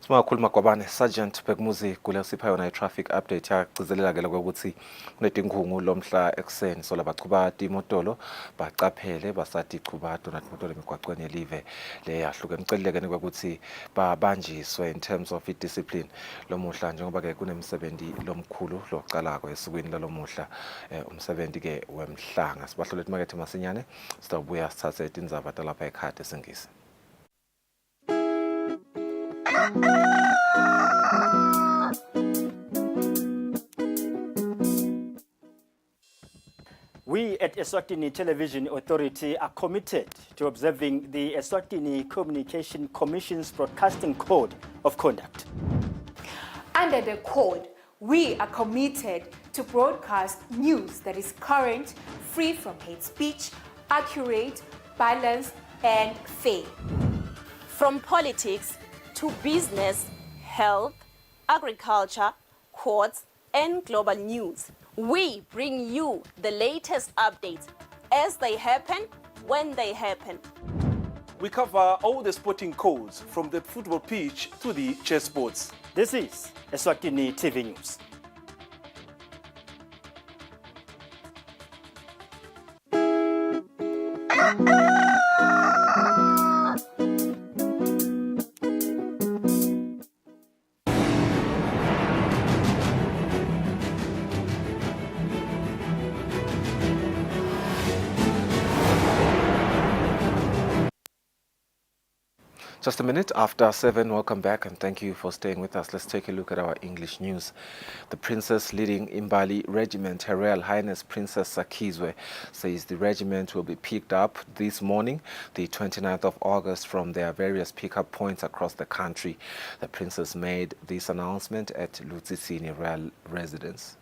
Simakhuluma kwabane Sergeant Bekmuzi kule sipha yona i-traffic update yagcizelela ke ukuthi kunedingungu lomhla ekseni so labachubati imotolo bacaphele basathi chubati natmotolo emigwaqweni yelive le yahluke niceleleke ukuthi babanjiswe in terms of discipline lomuhla njengoba ke kunemsebenzi lomkhulu localako esukwini lalomuhla umsebenzi ke wemhlanga sibahlolela imakethe masinyane sitawubuya sithathe indzaba talapha ekhaya esingisi. We at Eswatini Television Authority are committed to observing the Eswatini Communication Commission's Broadcasting Code of Conduct. Under the code, we are committed to broadcast news that is current, free from hate speech, accurate, balanced, and fair. From politics to business, health, agriculture, courts, and global news, we bring you the latest updates as they happen, when they happen. We cover all the sporting codes from the football pitch to the chessboards. This is Eswatini TV News. Just a minute after 7, welcome back and thank you for staying with us. Let's take a look at our English news. The princess leading Imbali Regiment, Her Royal Highness Princess Sakizwe, says the regiment will be picked up this morning, the 29th of August, from their various pickup points across the country. The princess made this announcement at Lutsitsini Royal Residence.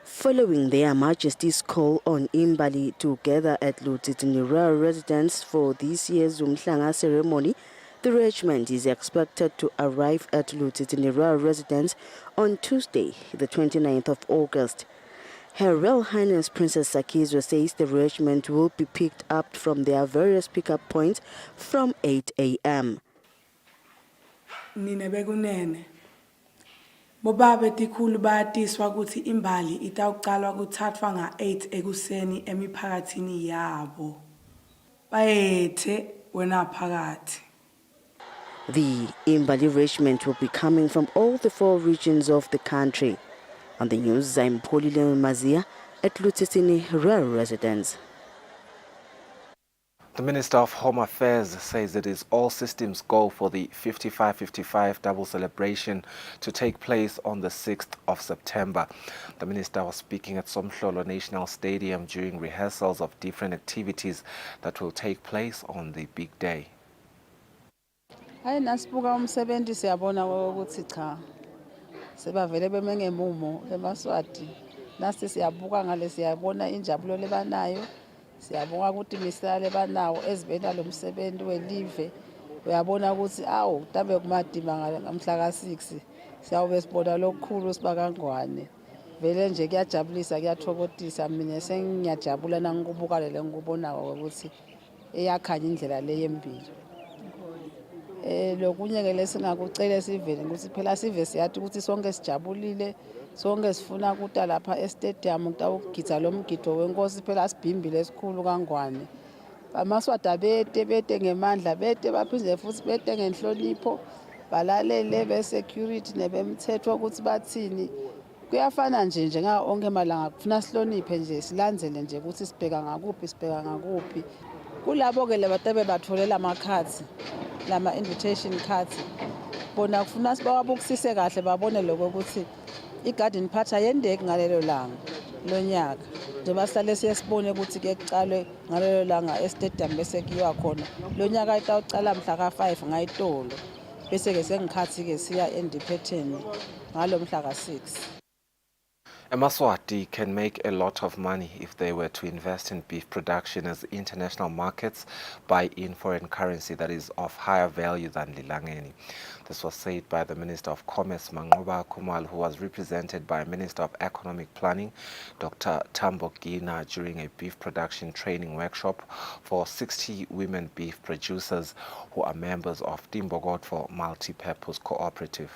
Following their Majesty's call on Imbali to gather at Lutsitsini Royal Residence for this year's Umhlanga ceremony, the regiment is expected to arrive at Lutsitsini Royal Residence on Tuesday, the 29th of August. Her Royal Highness Princess Sakizwe says the regiment will be picked up from their various pickup points from 8 a.m. Bobabe tikhulu bayatiswa ukuthi imbali itawuqalwa kuthathwa nga-8 ekuseni emiphakathini yabo. Bayethe wena phakathi. The Imbali regiment will be coming from all the 4 regions of the country. On the news, I'm Polile Mazia at Lutsitsini Royal Residence. The Minister of Home Affairs says it is all systems go for the 55-55 double celebration to take place on the 6th of September. The Minister was speaking at Somhlolo National Stadium during rehearsals of different activities that will take place on the big day. Hayi nasibuka umsebenzi siyabona ukuthi cha sebavele bemengemumo eMaswati nasi siyabuka ngale siyabona injabulo lebanayo. Siyabonga ukuthi misale banawo ezibena lo msebenzi welive uyabona ukuthi awu tabe kumadima ngamhla ka6 siyawube sibona lokukhulu sibakangwane vele nje kuyajabulisa kuyathokozisa mina sengiyajabula nangibuka le ngikubona ukuthi eyakhanya indlela le yempilo lokunye ke lesingakucela sivele ukuthi phela sive siyathi ukuthi sonke sijabulile sonke sifuna ukuthi lapha estadium kutawugidza lo mgido wenkosi phela sibhimbile esikhulu kangwane amaswada bete ngemandla bete baphinde futhi bete ngenhlonipho balalele be security nebemthetho ukuthi bathini kuyafana nje nga onke amalanga kufuna sihloniphe nje silandzele nje ukuthi sibheka ngakuphi kulabo ke lebatabe batholela amakhathi lama invitation cards bona kufuna sibawabukisise kahle babone lokho ukuthi igarden party ayendeki ngalelo langa lonyaka njengoba sihlale siyasibone ukuthi ke kucalwe ngalelo langa estadium bese kuyiwa khona lonyaka itawucala mhla ka5 ngayitolo bese-ke sengikhathi-ke siya endipheteni ngalo mhla ka-6. Eswatini can make a lot of money if they were to invest in beef production as international markets buy in foreign currency that is of higher value than lilangeni. This was said by the Minister of Commerce, Mangoba Kumal, who was represented by Minister of Economic Planning, Dr. Tambo Gina, during a beef production training workshop for 60 women beef producers who are members of Timbogot for Multi-Purpose Cooperative.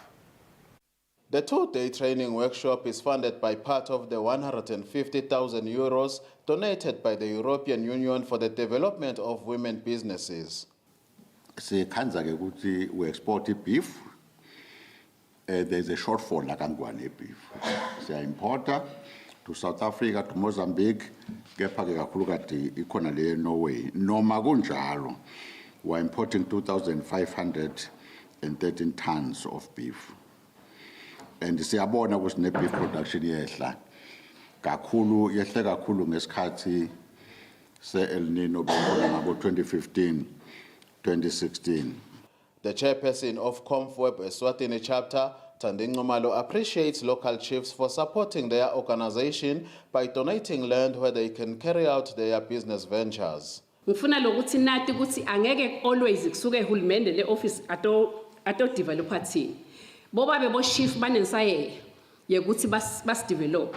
The two-day training workshop is funded by part of the 150,000 euros donated by the European Union for the development of women businesses. Sikhanza-ke ukuthi we export beef. There's a shortfall la kangwane beef. Siya-importa to South Africa, to Mozambique, kepha-ke kakhulukati ikhona le Norway. Noma kunjalo, we're importing 2,513 tons of beef. And siyabona ukuthi ne-beef production yehla kakhulu yehle kakhulu ngesikhathi se-El Nino bekhona ngabo 2015 2016. The chairperson of ComFweb Eswatini chapter, Tanding Ngomalo, appreciates local chiefs for supporting their organization by donating land where they can carry out their business ventures. Ngifuna lokuthi nathi ukuthi angeke always kusuke ehulumende le office ato developer team. Boba bebo chief banensaye yekuthi bas develop.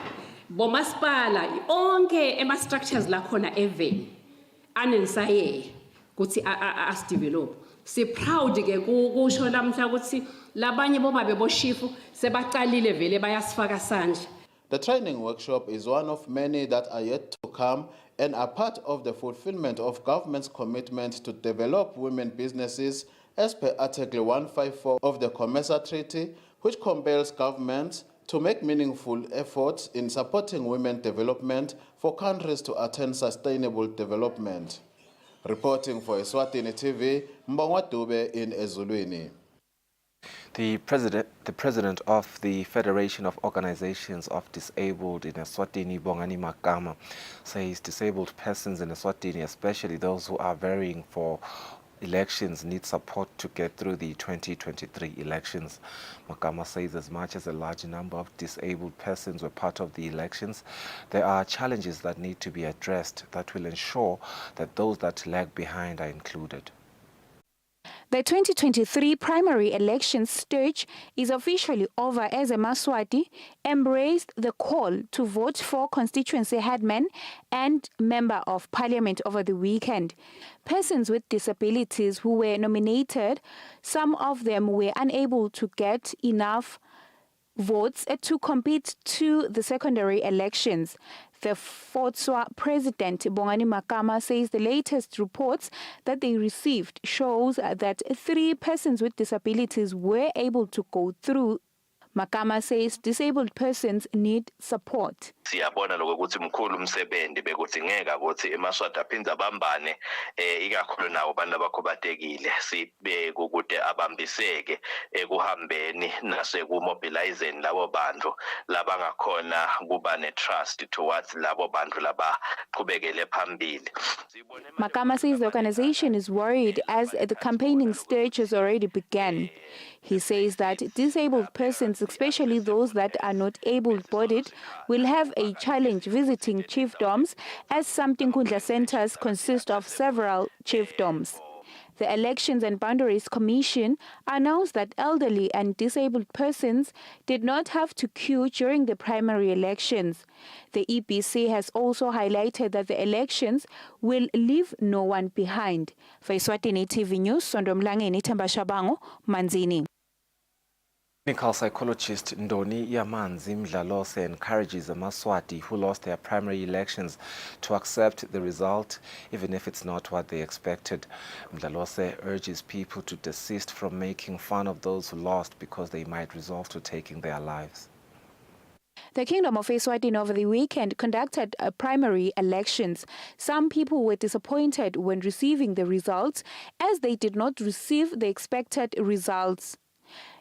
Bo masipala onke ema structures la khona even anensaye ukuthi as develop. Si proud ke kusho lamhla ukuthi labanye boba bebo chief sebaqalile vele bayasifaka sanje. The training workshop is one of many that are yet to come and are part of the fulfillment of government's commitment to develop women businesses as per Article 154 of the COMESA Treaty, which compels governments to make meaningful efforts in supporting women development for countries to attain sustainable development. Reporting for Eswatini TV, Mbongwa Dube in Ezulwini. The president of the Federation of Organizations of Disabled in Eswatini, Bongani Makama, says disabled persons in Eswatini, especially those who are vying for elections, need support to get through the 2023 elections. Makama says as much as a large number of disabled persons were part of the elections, there are challenges that need to be addressed that will ensure that those that lag behind are included. The 2023 primary election stage is officially over as Eswatini embraced the call to vote for constituency headman and member of parliament over the weekend. Persons with disabilities who were nominated, some of them were unable to get enough votes to compete to the secondary elections. The FOTSWA president, Bongani Makama, says the latest reports that they received shows that 3 persons with disabilities were able to go through. Makama says disabled persons need support. Siyabona lokuthi mkhulu umsebenzi bekudingeka ukuthi eMaswati aphinde abambane ikakhulu nawo abantu abakhobatekile sibe ukuthi abambiseke ekuhambeni nasekumobilizeni labo bantu labangakhona kuba netrust towards labo bantu labaqhubekele phambili. Makama says the organization is worried as the campaigning stage has already begun. He says that disabled persons, especially those that are not able-bodied, will have a challenge visiting chiefdoms, as some Tinkundla centers consist of several chiefdoms. The Elections and Boundaries Commission announced that elderly and disabled persons did not have to queue during the primary elections. The EBC has also highlighted that the elections will leave no one behind. For Eswatini TV News, Sondomlangeni Tembashabango, Manzini. Clinical psychologist Ndoni Yamanzi Mdlalose encourages the Maswati who lost their primary elections to accept the result, even if it's not what they expected. Mdlalose urges people to desist from making fun of those who lost because they might resolve to taking their lives. The Kingdom of Eswatini over the weekend conducted primary elections. Some people were disappointed when receiving the results, as they did not receive the expected results.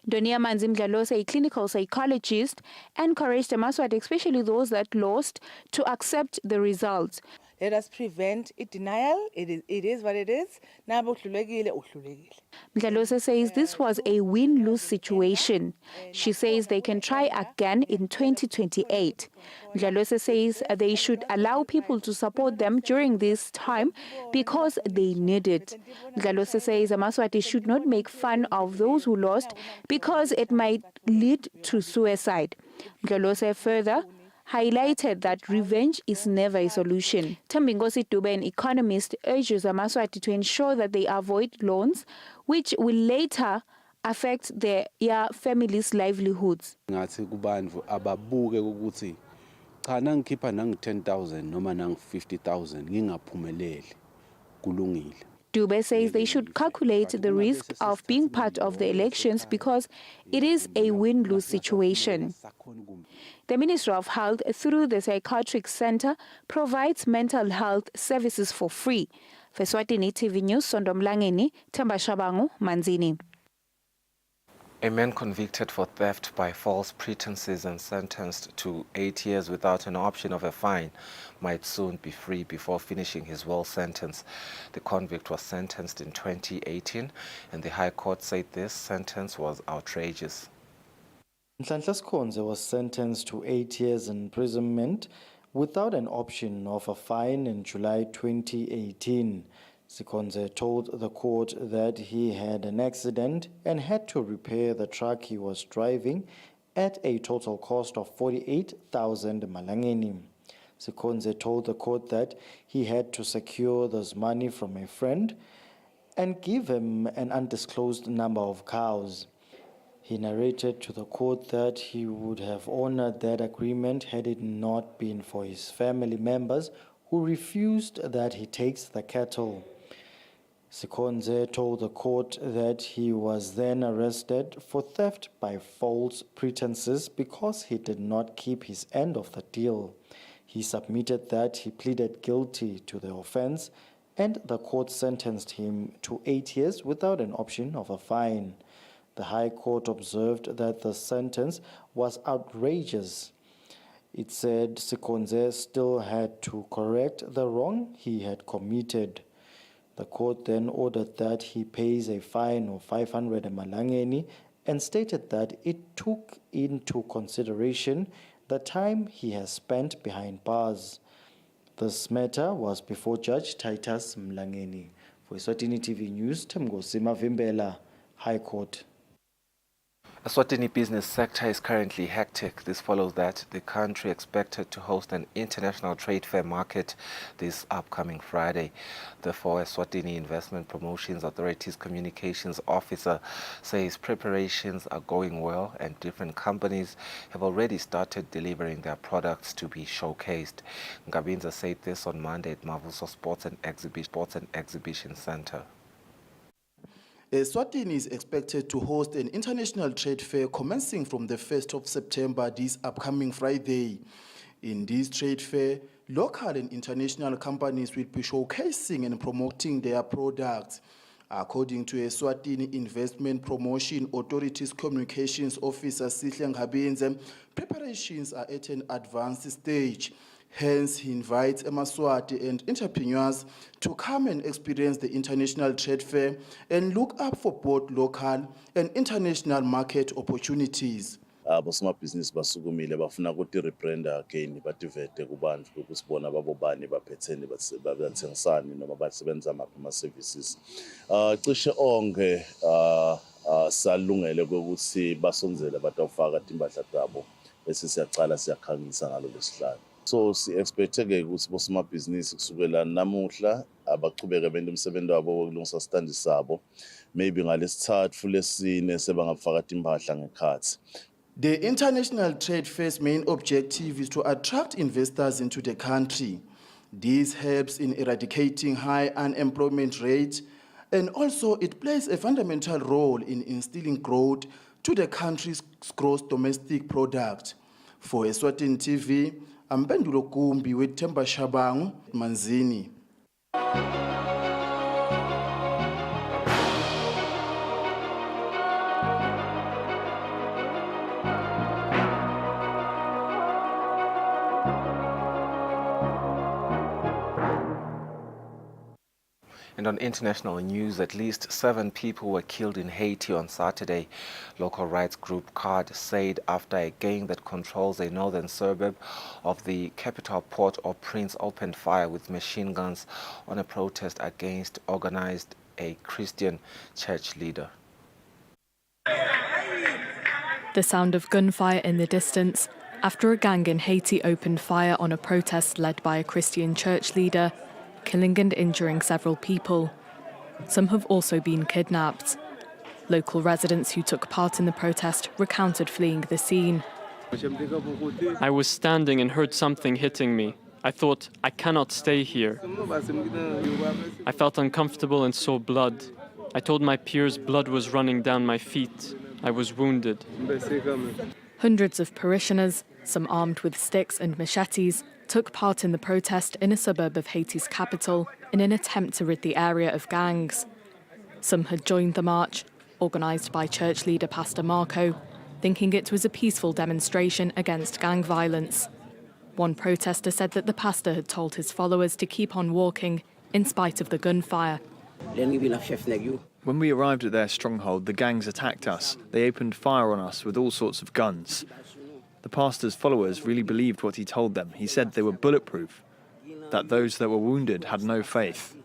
Donia Manzim Mdlalose, a clinical psychologist, encouraged the Maswati, especially those that lost, to accept the results. Let us prevent denial. It is what it is. Nabo uhlulekile, uhlulekile. Mdlalose says this was a win-lose situation. She says they can try again in 2028. Mdlalose says they should allow people to support them during this time because they need it. Mdlalose says Amaswati should not make fun of those who lost because it might lead to suicide. Mdlalose further highlighted that revenge is never a solution. Thembinkosi Dube, an economist, urges Amaswati to ensure that they avoid loans, which will later affect their families' livelihoods. Ngathi kubantu ababuke ukuthi cha nangikhipha nangi 10,000 noma nangi 50,000 ngingaphumeleli kulungile. Dube says they should calculate the risk of being part of the elections because it is a win-lose situation. The Ministry of Health, through the Psychiatric Center, provides mental health services for free. For Eswatini TV News, Sondomlangeni, Themba Shabangu, Manzini. A man convicted for theft by false pretenses and sentenced to 8 years without an option of a fine might soon be free before finishing his world sentence. The convict was sentenced in 2018 and the High Court said this sentence was outrageous. Nhlanhla Sikhonze was sentenced to 8 years imprisonment without an option of a fine in July 2018. Sikhonze told the court that he had an accident and had to repair the truck he was driving at a total cost of 48,000 malangeni. Sikhonze told the court that he had to secure this money from a friend and give him an undisclosed number of cows. He narrated to the court that he would have honored that agreement had it not been for his family members who refused that he takes the cattle. Sikhonze told the court that he was then arrested for theft by false pretenses because he did not keep his end of the deal. He submitted that he pleaded guilty to the offense and the court sentenced him to 8 years without an option of a fine. The High Court observed that the sentence was outrageous. It said Sikhonze still had to correct the wrong he had committed. The court then ordered that he pays a fine of 500 malangeni and stated that it took into consideration the time he has spent behind bars. This matter was before Judge Titus Mlangeni. For Eswatini TV News, Thembinkosi Mavimbela, High Court. Eswatini business sector is currently hectic. This follows that the country expected to host an international trade fair market this upcoming Friday. Therefore, Eswatini Investment Promotions Authority's communications officer says preparations are going well and different companies have already started delivering their products to be showcased. Ngabinza said this on Monday at Mavuso Sports and Exhibition Center. Eswatini is expected to host an international trade fair commencing from the 1st of September this upcoming Friday. In this trade fair, local and international companies will be showcasing and promoting their products. According to Eswatini Investment Promotion Authority's Communications Officer Sihle Ngabinze, preparations are at an advanced stage. Hence, he invites Emaswati and entrepreneurs to come and experience the international trade fair and look up for both local and international market opportunities. Abosomabhizinisi basukumile bafuna ukuthi rebranda again bativete kubantu ukusibona babobani baphetheni bathengisani noma basebenza maphi ama services. Cishe onke salungele ukuthi basonzele batawufaka timbahla zabo bese siyaqala siyakhangisa ngalo lesihlanu. So si-expect-ke ukuthi bosomabhizinisi kusukela namuhla abachubeke benze umsebenzi wabo wokulungisa standi sabo maybe ngalesithathu lesine sebangafaka timbahla ngekhathi. The International Trade Fair's main objective is to attract investors into the country. This helps in eradicating high unemployment rates, and also it plays a fundamental role in instilling growth to the country's gross domestic product. For Eswatini TV, I'm Pendulo Kumbi with Themba Shabangu, Manzini. And on international news, at least 7 people were killed in Haiti on Saturday. Local rights group CARD said after a gang that controls a northern suburb of the capital Port-au-Prince opened fire with machine guns on a protest against organized a Christian church leader. The sound of gunfire in the distance after a gang in Haiti opened fire on a protest led by a Christian church leader, killing and injuring several people. Some have also been kidnapped. Local residents who took part in the protest recounted fleeing the scene. I was standing and heard something hitting me. I thought, I cannot stay here. I felt uncomfortable and saw blood. I told my peers blood was running down my feet. I was wounded. Hundreds of parishioners, some armed with sticks and machetes, took part in the protest in a suburb of Haiti's capital in an attempt to rid the area of gangs. Some had joined the march, organised by church leader Pastor Marco, thinking it was a peaceful demonstration against gang violence. One protester said that the pastor had told his followers to keep on walking in spite of the gunfire. When we arrived at their stronghold, the gangs attacked us. They opened fire on us with all sorts of guns. The pastor's followers really believed what he told them. He said they were bulletproof, that those that were wounded had no faith.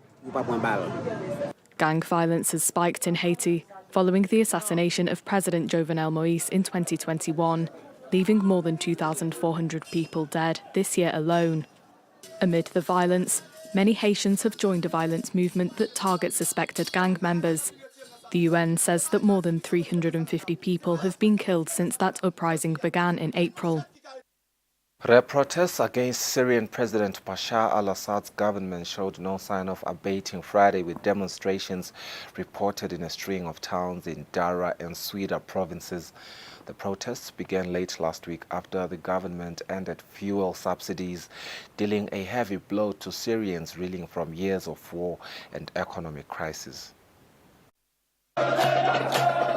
Gang violence has spiked in Haiti following the assassination of President Jovenel Moïse in 2021, leaving more than 2,400 people dead this year alone. Amid the violence, many Haitians have joined a violence movement that targets suspected gang members. The UN says that more than 350 people have been killed since that uprising began in April. Protests against Syrian President Bashar al-Assad's government showed no sign of abating Friday, with demonstrations reported in a string of towns in Dara and Swida provinces. The protests began late last week after the government ended fuel subsidies, dealing a heavy blow to Syrians reeling from years of war and economic crisis.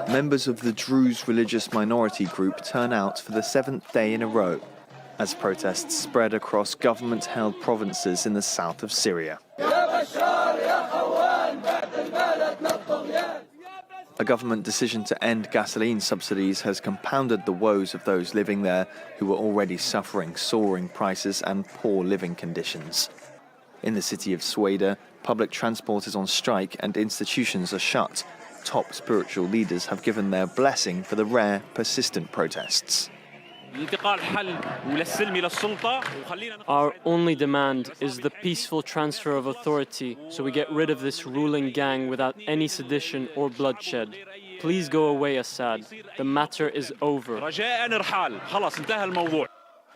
Members of the Druze religious minority group turn out for the 7th day in a row as protests spread across government-held provinces in the south of Syria. A government decision to end gasoline subsidies has compounded the woes of those living there who were already suffering soaring prices and poor living conditions. In the city of Swida, public transport is on strike and institutions are shut. Top spiritual leaders have given their blessing for the rare, persistent protests. Our only demand is the peaceful transfer of authority so we get rid of this ruling gang without any sedition or bloodshed. Please go away, Assad. The matter is over.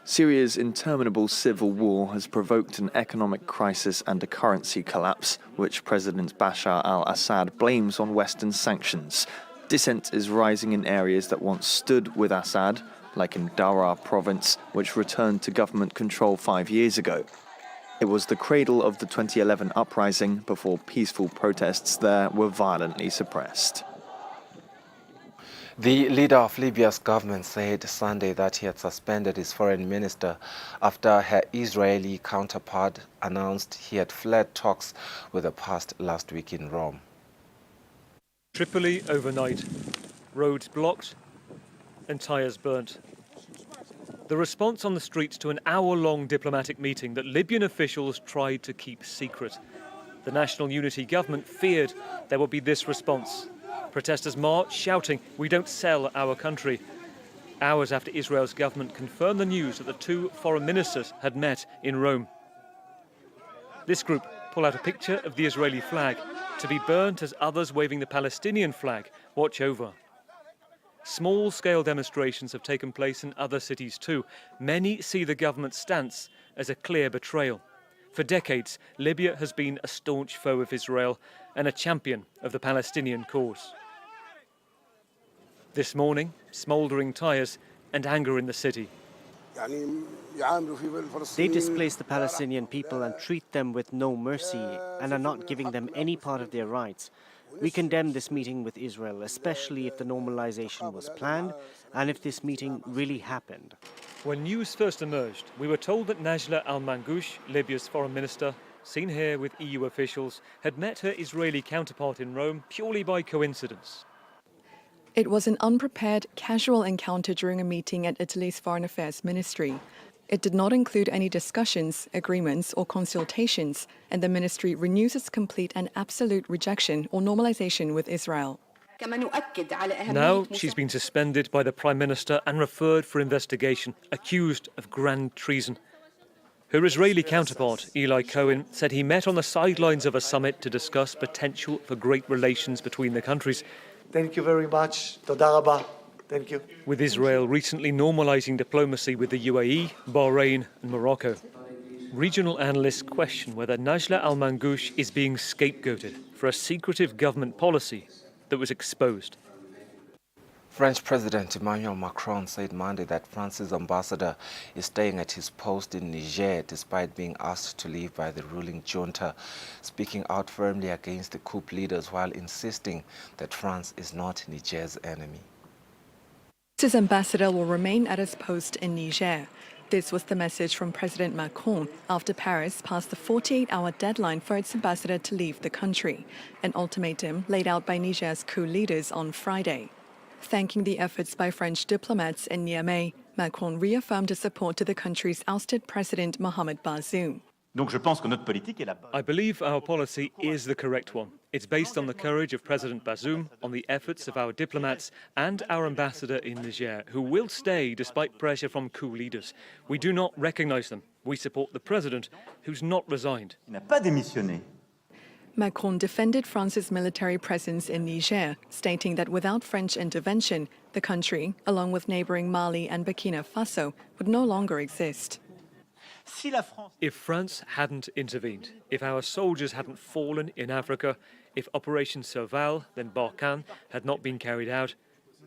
Syria's interminable civil war has provoked an economic crisis and a currency collapse, which President Bashar al-Assad blames on Western sanctions. Dissent is rising in areas that once stood with Assad, like in Dara province, which returned to government control 5 years ago. It was the cradle of the 2011 uprising before peaceful protests there were violently suppressed. The leader of Libya's government said Sunday that he had suspended his foreign minister after her Israeli counterpart announced he had fled talks with the past last week in Rome. Tripoli overnight, roads blocked and tyres burnt. The response on the streets to an hour-long diplomatic meeting that Libyan officials tried to keep secret. The National Unity Government feared there would be this response. Protesters marched, shouting, "We don't sell our country." Hours after Israel's government confirmed the news that the 2 foreign ministers had met in Rome. This group pull out a picture of the Israeli flag to be burnt as others waving the Palestinian flag watch over. Small-scale demonstrations have taken place in other cities too. Many see the government's stance as a clear betrayal. For decades, Libya has been a staunch foe of Israel and a champion of the Palestinian cause. This morning, smouldering tyres and anger in the city. They displace the Palestinian people and treat them with no mercy and are not giving them any part of their rights. We condemn this meeting with Israel, especially if the normalization was planned and if this meeting really happened. When news first emerged, we were told that Najla al-Mangoush, Libya's foreign minister, seen here with EU officials, had met her Israeli counterpart in Rome purely by coincidence. It was an unprepared, casual encounter during a meeting at Italy's Foreign Affairs Ministry. It did not include any discussions, agreements, or consultations, and the ministry renews its complete and absolute rejection or normalization with Israel. Now she's been suspended by the Prime Minister and referred for investigation, accused of grand treason. Her Israeli counterpart, Eli Cohen, said he met on the sidelines of a summit to discuss potential for great relations between the countries. Thank you very much. Toda rabba. Thank you. With Israel recently normalising diplomacy with the UAE, Bahrain and Morocco. Regional analysts question whether Najla Al-Mangoush is being scapegoated for a secretive government policy that was exposed. French President Emmanuel Macron said Monday that France's ambassador is staying at his post in Niger despite being asked to leave by the ruling junta, speaking out firmly against the coup leaders while insisting that France is not Niger's enemy. His ambassador will remain at his post in Niger. This was the message from President Macron after Paris passed the 48-hour deadline for its ambassador to leave the country, an ultimatum laid out by Niger's coup leaders on Friday. Thanking the efforts by French diplomats in Niamey, Macron reaffirmed his support to the country's ousted President Mohamed Bazoum. I believe our policy is the correct one. It's based on the courage of President Bazoum, on the efforts of our diplomats and our ambassador in Niger, who will stay despite pressure from coup leaders. We do not recognise them. We support the president, who's not resigned. Macron defended France's military presence in Niger, stating that without French intervention, the country, along with neighbouring Mali and Burkina Faso, would no longer exist. If France hadn't intervened, if our soldiers hadn't fallen in Africa, if Operation Serval, then Barkhane, had not been carried out,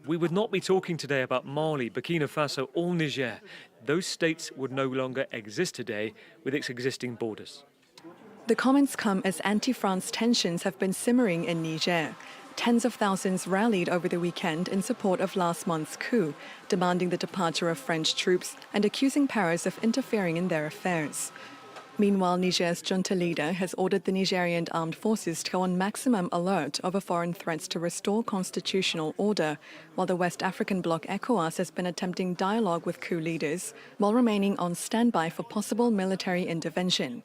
we would not be talking today about Mali, Burkina Faso or Niger. Those states would no longer exist today with its existing borders. The comments come as anti-France tensions have been simmering in Niger. Tens of thousands rallied over the weekend in support of last month's coup, demanding the departure of French troops and accusing Paris of interfering in their affairs. Meanwhile, Niger's junta leader has ordered the Nigerian armed forces to go on maximum alert over foreign threats to restore constitutional order, while the West African bloc ECOWAS has been attempting dialogue with coup leaders while remaining on standby for possible military intervention.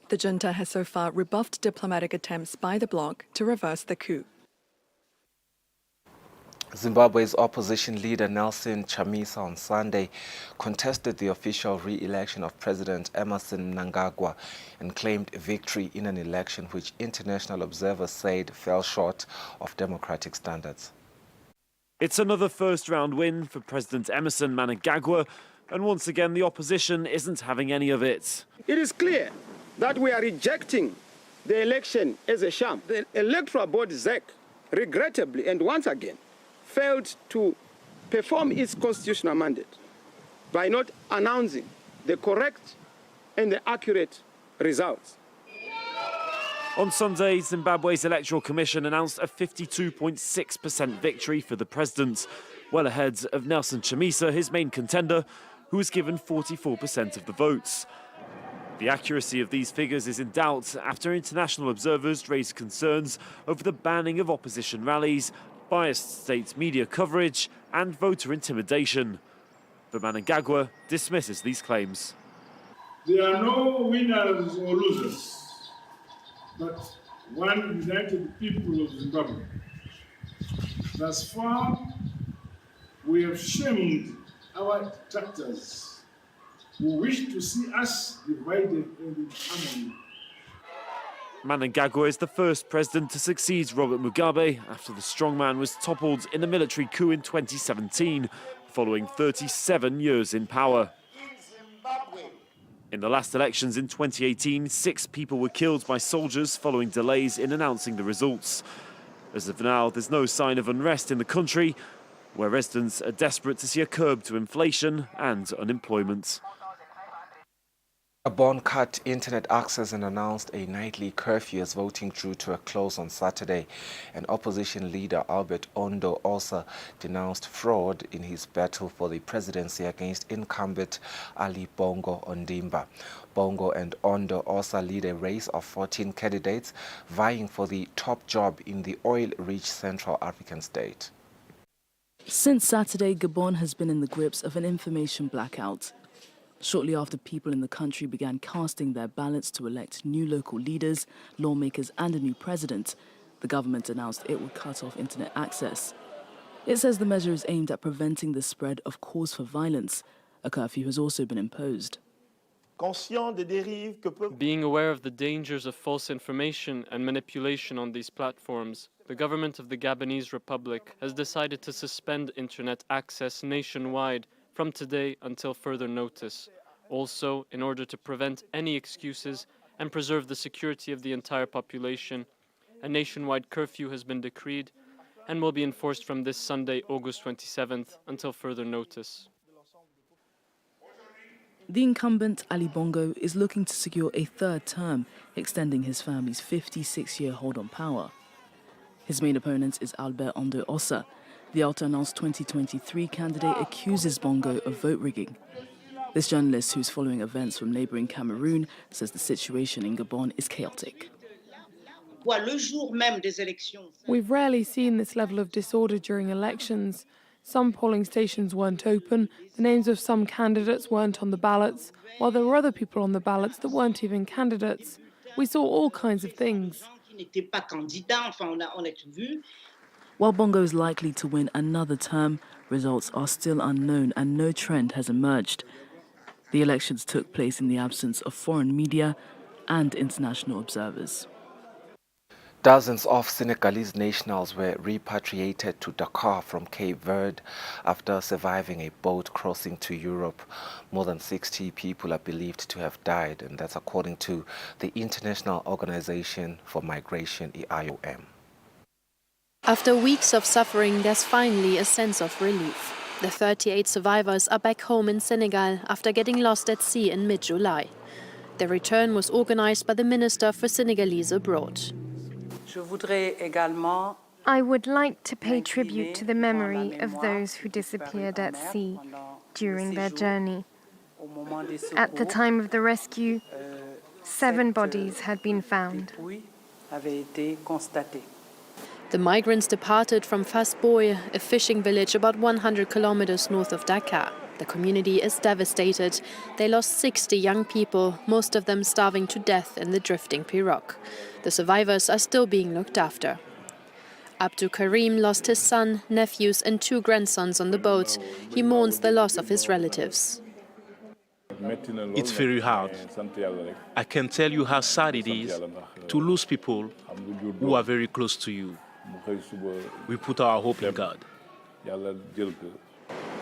The junta has so far rebuffed diplomatic attempts by the bloc to reverse the coup. Zimbabwe's opposition leader Nelson Chamisa on Sunday contested the official re-election of President Emmerson Mnangagwa and claimed victory in an election which international observers said fell short of democratic standards. It's another first-round win for President Emmerson Mnangagwa, and once again the opposition isn't having any of it. It is clear that we are rejecting the election as a sham. The electoral board, ZEC, regrettably and once again, failed to perform its constitutional mandate by not announcing the correct and the accurate results. On Sunday, Zimbabwe's Electoral Commission announced a 52.6% victory for the president, well ahead of Nelson Chamisa, his main contender, who was given 44% of the votes. The accuracy of these figures is in doubt after international observers raised concerns over the banning of opposition rallies, biased state media coverage and voter intimidation. But Mnangagwa dismisses these claims. There are no winners or losers, but one united people of Zimbabwe. Thus far, we have shamed our detractors who wish to see us divided and in harmony. Mnangagwa is the first president to succeed Robert Mugabe after the strongman was toppled in a military coup in 2017, following 37 years in power. In the last elections in 2018, 6 people were killed by soldiers following delays in announcing the results. As of now, there's no sign of unrest in the country, where residents are desperate to see a curb to inflation and unemployment. Gabon cut internet access and announced a nightly curfew as voting drew to a close on Saturday. And opposition leader Albert Ondo also denounced fraud in his battle for the presidency against incumbent Ali Bongo Ondimba. Bongo and Ondo also lead a race of 14 candidates vying for the top job in the oil-rich Central African state. Since Saturday, Gabon has been in the grips of an information blackout. Shortly after people in the country began casting their ballots to elect new local leaders, lawmakers and a new president, the government announced it would cut off internet access. It says the measure is aimed at preventing the spread of cause for violence. A curfew has also been imposed. Being aware of the dangers of false information and manipulation on these platforms, the government of the Gabonese Republic has decided to suspend internet access nationwide from today until further notice. Also, in order to prevent any excuses and preserve the security of the entire population, a nationwide curfew has been decreed and will be enforced from this Sunday, August 27th, until further notice. The incumbent, Ali Bongo, is looking to secure a third term, extending his family's 56-year hold on power. His main opponent is Albert Ondo Ossa. The Alta-announced 2023 candidate accuses Bongo of vote rigging. This journalist, who's following events from neighboring Cameroon, says the situation in Gabon is chaotic. We've rarely seen this level of disorder during elections. Some polling stations weren't open, the names of some candidates weren't on the ballots, while there were other people on the ballots that weren't even candidates. We saw all kinds of things. While Bongo is likely to win another term, results are still unknown and no trend has emerged. The elections took place in the absence of foreign media and international observers. Dozens of Senegalese nationals were repatriated to Dakar from Cape Verde after surviving a boat crossing to Europe. More than 60 people are believed to have died, and that's according to the International Organization for Migration, IOM. After weeks of suffering, there's finally a sense of relief. The 38 survivors are back home in Senegal after getting lost at sea in mid-July. Their return was organized by the Minister for Senegalese Abroad. I would like to pay tribute to the memory of those who disappeared at sea during their journey. At the time of the rescue, 7 bodies had been found. The migrants departed from Fasboy, a fishing village about 100 kilometers north of Dakar. The community is devastated. They lost 60 young people, most of them starving to death in the drifting pirogue. The survivors are still being looked after. Abdou Karim lost his son, nephews and 2 grandsons on the boat. He mourns the loss of his relatives. It's very hard. I can tell you how sad it is to lose people who are very close to you. We put our hope in God.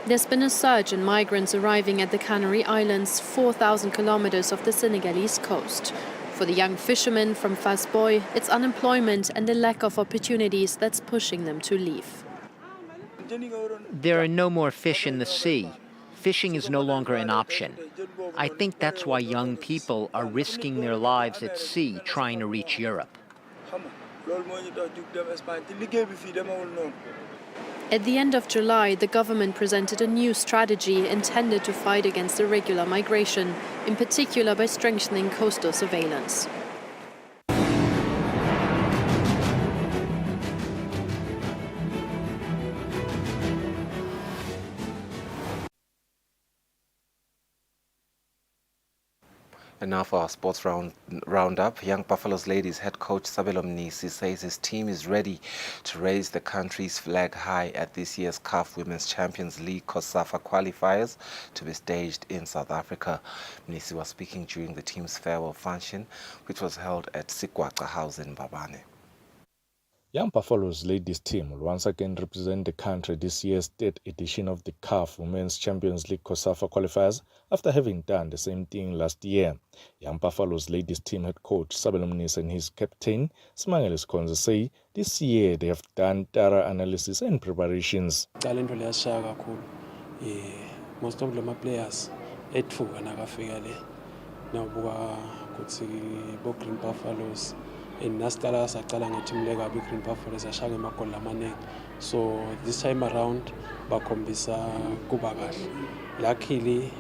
There's been a surge in migrants arriving at the Canary Islands, 4,000 kilometers off the Senegalese coast. For the young fishermen from Fasboy, it's unemployment and the lack of opportunities that's pushing them to leave. There are no more fish in the sea. Fishing is no longer an option. I think that's why young people are risking their lives at sea trying to reach Europe. At the end of July, the government presented a new strategy intended to fight against irregular migration, in particular by strengthening coastal surveillance. And now for our sports roundup. Young Buffaloes ladies head coach Sabelo Mnisi says his team is ready to raise the country's flag high at this year's CAF Women's Champions League COSAFA qualifiers to be staged in South Africa. Mnisi was speaking during the team's farewell function, which was held at Sigwaca House in Mbabane. Young Buffaloes ladies team will once again represent the country this year's 3rd edition of the CAF Women's Champions League COSAFA qualifiers after having done the same thing last year. Young Buffaloes ladies team head coach Sabelo Mnisi and his captain Smangele Skonza say this year they have done thorough analysis and preparations. Most of them players etfuka nakafika le nawubuka ukuthi bo-Green Buffaloes nasiqala saqala ngeteam lekabi i-Green Buffaloes yashaya ngemagoli amaningi, so this time around bakhombisa kuba kahle. Luckily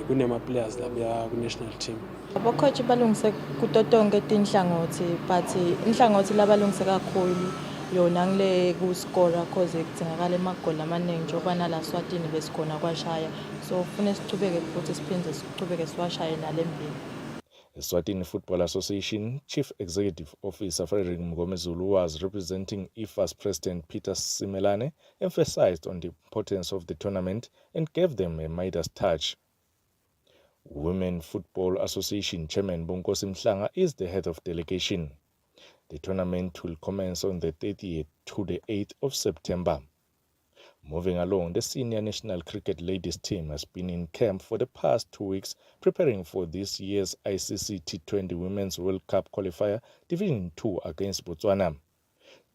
kunema-players labuya ku-national team. Abokhoji balungise kuto tonke tinhlangothi, but inhlangothi labalungise kakhulu yona ngile kuskora cause kudzingakala emagoli amaningi njengoba nala Eswatini besikhona kwashaya, so ufune sichubeke futhi siphinde sichubeke siwashaye nalembili. Eswatini Football Association Chief Executive Officer Frederick Mgomezulu was representing IFA's President Peter Simelane emphasized on the importance of the tournament and gave them a Midas touch. Women Football Association Chairman Bonkosi Mhlanga is the head of delegation. The tournament will commence on the 30th to the 8th of September. Moving along, the senior national cricket ladies team has been in camp for the past 2 weeks preparing for this year's ICC T20 Women's World Cup qualifier Division 2 against Botswana.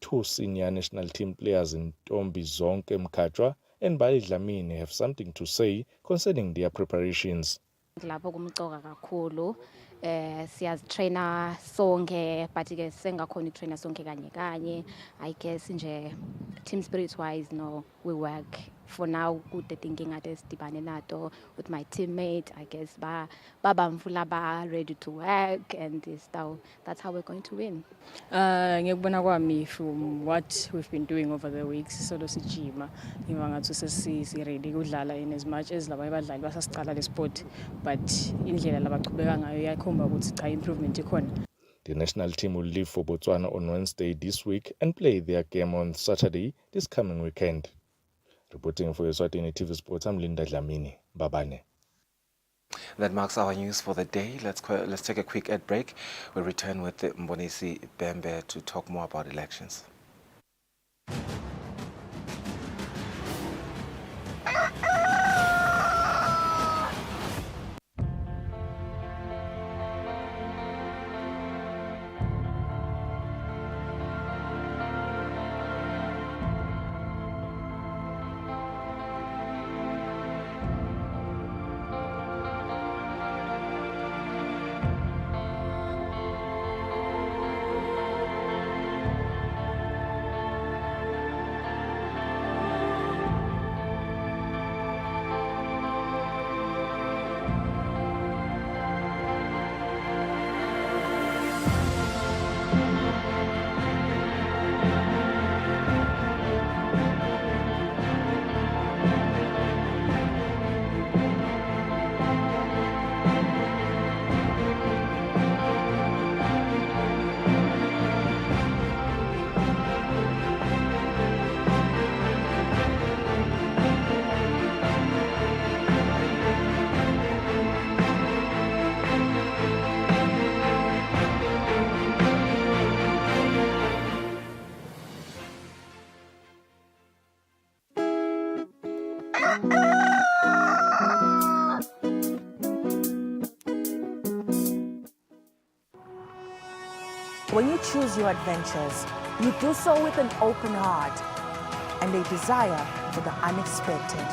Two senior national team players in Ntombi Zonke Mkhatshwa and Bali Dlamini have something to say concerning their preparations. Lapho kumcoka kakhulu siyazitraina sonke but ke sengakhona ukutraina sonke kanye I guess nje team spirit wise no we work for now good tinkinga esidibane nato with my teammate. I guess babamfula ba ready to work and that's how we're going to win. Ngiyakubona kwami from what we've been doing over the weeks solo sijima ngiba ngathi sesi ready kudlala in as much as laba abadlali basasiqala le sport but indlela labachubeka ngayo yakhomba ukuthi cha improvement ikhona. The national team will leave for Botswana on Wednesday this week and play their game on Saturday this coming weekend. Reporting for Eswatini TV Sports, I'm Linda Dlamini. Babane. That marks our news for the day. Let's take a quick ad break. We'll return with Mbonisi Bembe to talk more about elections. When you choose your adventures, you do so with an open heart and a desire for the unexpected.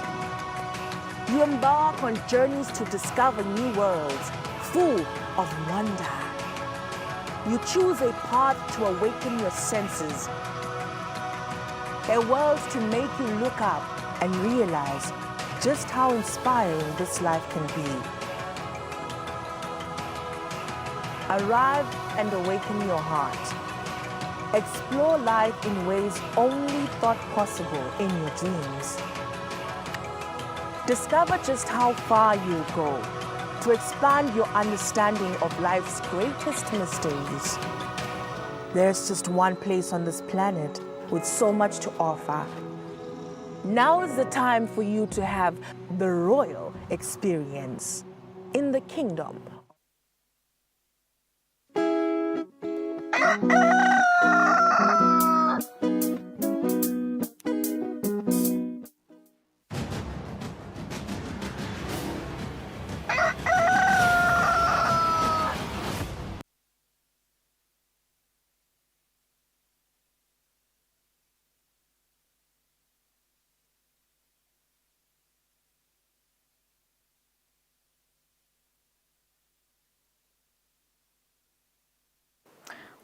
You embark on journeys to discover new worlds full of wonder. You choose a path to awaken your senses, a world to make you look up and realize just how inspiring this life can be. Arrive and awaken your heart. Explore life in ways only thought possible in your dreams. Discover just how far you go to expand your understanding of life's greatest mysteries. There's just one place on this planet with so much to offer. Now is the time for you to have the royal experience in the kingdom.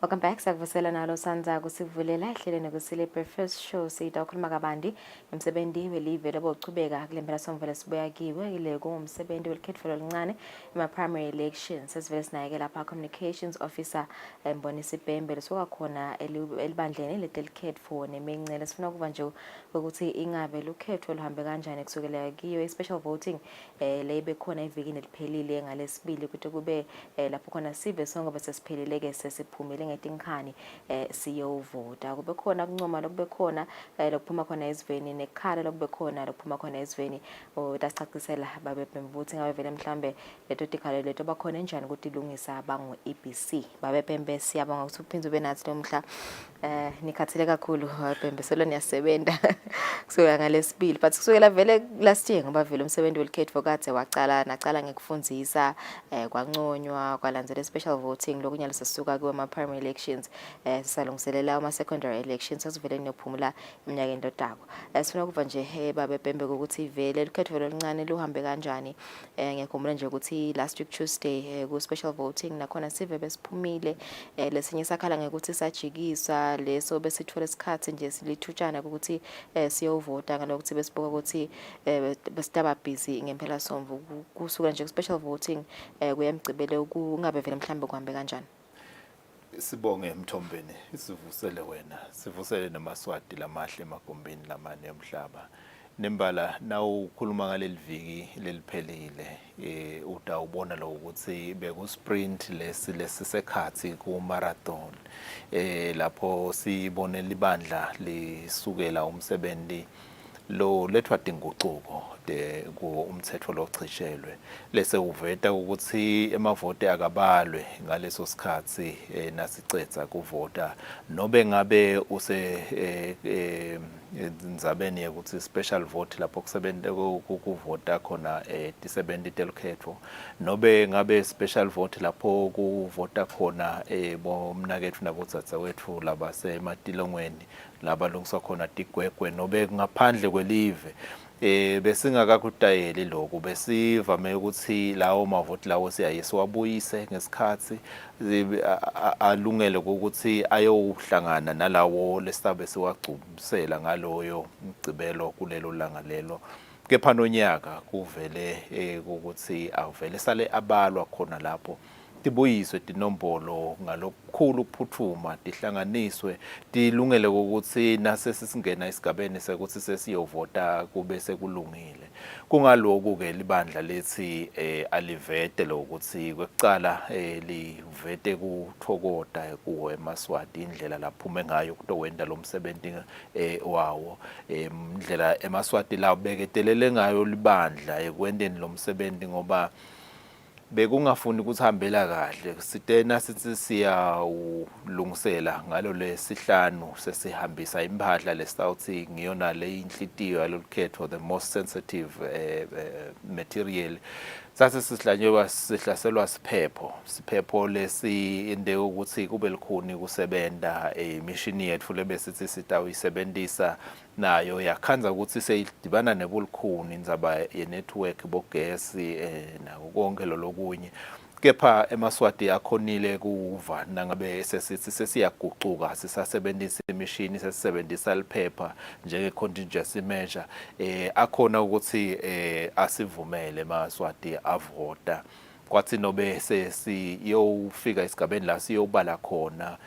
Welcome back. Sakuvusela nalo sanza kusivulela ehlelweni Kusile Breakfast Show siyita ukhuluma kabandi umsebenzi welive lobochubeka kule mphela somvele sibuya kiwe ile kumsebenzi welikhetho elincane ema primary elections sesivele sinayeke lapha communications officer Mbonisi Bhembe soka khona elibandleni ledelicate nemincele sifuna kuba nje ukuthi ingabe lukhetho luhambe kanjani kusukela kiyo special voting le bekhona evikini eliphelile ngalesibili ukuthi kube lapho khona sive sonke bese siphelile ke sesiphumile ngetinkani siyovota kube khona kuncoma lokube khona lokuphuma khona eziveni nekhala lokube khona lokuphuma khona eziveni utasicacisela babe Bhembe ngabe vele mhlambe leto tikhalo leto bakhona enjani ukuthi ilungisa bangu EBC babe Bhembe siyabonga ukuthi uphindze ube nathi lo mhla nikhathele kakhulu Bhembe solo niyasebenza kusuka ngalesibili but kusukela vele last year ngoba vele umsebenzi welikhetho kade nacala ngekufundzisa kwanconywa kwalandzela special voting lokunyalo sisuka kuma primary elections sisalungiselela ama secondary elections sesivele nophumula iminyakeni lotako sifuna kuva nje babe Bhembe ukuthi vele ilikhetho elincane luhambe kanjani ngiyakhumbula nje ukuthi last week Tuesday ku special voting nakhona sive besiphumile lesinye sakhala ngekuthi sajikisa leso besithola isikhathi nje silithutshana ukuthi siyovota ngalokuthi besibuka ukuthi besitaba busy ngempela somvu kusuka nje special voting kuyamgcibele kungabe vele mhlambe kuhambe kanjani. Sibonge Mthombeni sivusele wena sivusele namaswati lamahle emagombeni lamane omhlaba nembala nawu ukhuluma ngaleli viki leliphelile utawubona lo ukuthi beku sprint lesisekhathi ku marathon lapho sibone libandla lisukela umsebenzi lo lethwa dinguquko ku umthetho locishelwe lese uveta ukuthi emavote akabalwe ngaleso sikhathi nasicetha kuvota nobe ngabe use ndzabeni ukuthi special vote lapho kusebenza kuvota khona disebenzi delkhetho nobe ngabe special vote lapho kuvota khona bomnakethu nabotsatsa wethu labasematilongweni labalungiswa khona tigwegwe nobe ngaphandle kwelive besingakakutayeli lokho besivame ukuthi lawo mavoti lawo siyayisiwabuyise ngesikhathi alungele ukuthi ayohlangana nalawo lesisabe siwagcubisela ngaloyo mgcibelo kulelo langa lelo kepha nonyaka kuvele ukuthi avele sale abalwa khona lapho tibuyiswe tinombolo ngalokukhulu ukuphuthuma tihlanganiswe tilungele ukuthi nase sisingena isigabeni sekuthi sesiyovota kube sekulungile kungaloku ke libandla lethi alivete lokuthi kwekucala livete kuthokota kuwe emaswati indlela laphume ngayo kutowenda lo msebenzi wawo indlela emaswati la beketelele ngayo libandla ekwendeni lo msebenzi ngoba bekungafuni ukuthi hambela kahle sitena sithi siya ulungisela ngalo lesihlanu sesihambisa impahla lesawuthi ngiyona le inhlitiyo yalokhetho the most sensitive material sathi sihlanyelwa sihlaselwa siphepho lesi inde ukuthi kube likhuni kusebenta emishini yethu lebesithi sitawuyisebenzisa nayo yakhanza ukuthi seyidibana nebulikhuni indzaba ye-network bogesi nakonke lokunye kepha emaswati akhonile kuva nangabe sesithi sesiyagucuka sisasebenzisa imishini sesisebenzisa liphepha njenge contingency measure akhona ukuthi asivumele emaswati avota kwathi nobe sesiyofika isigabeni la siyobala khona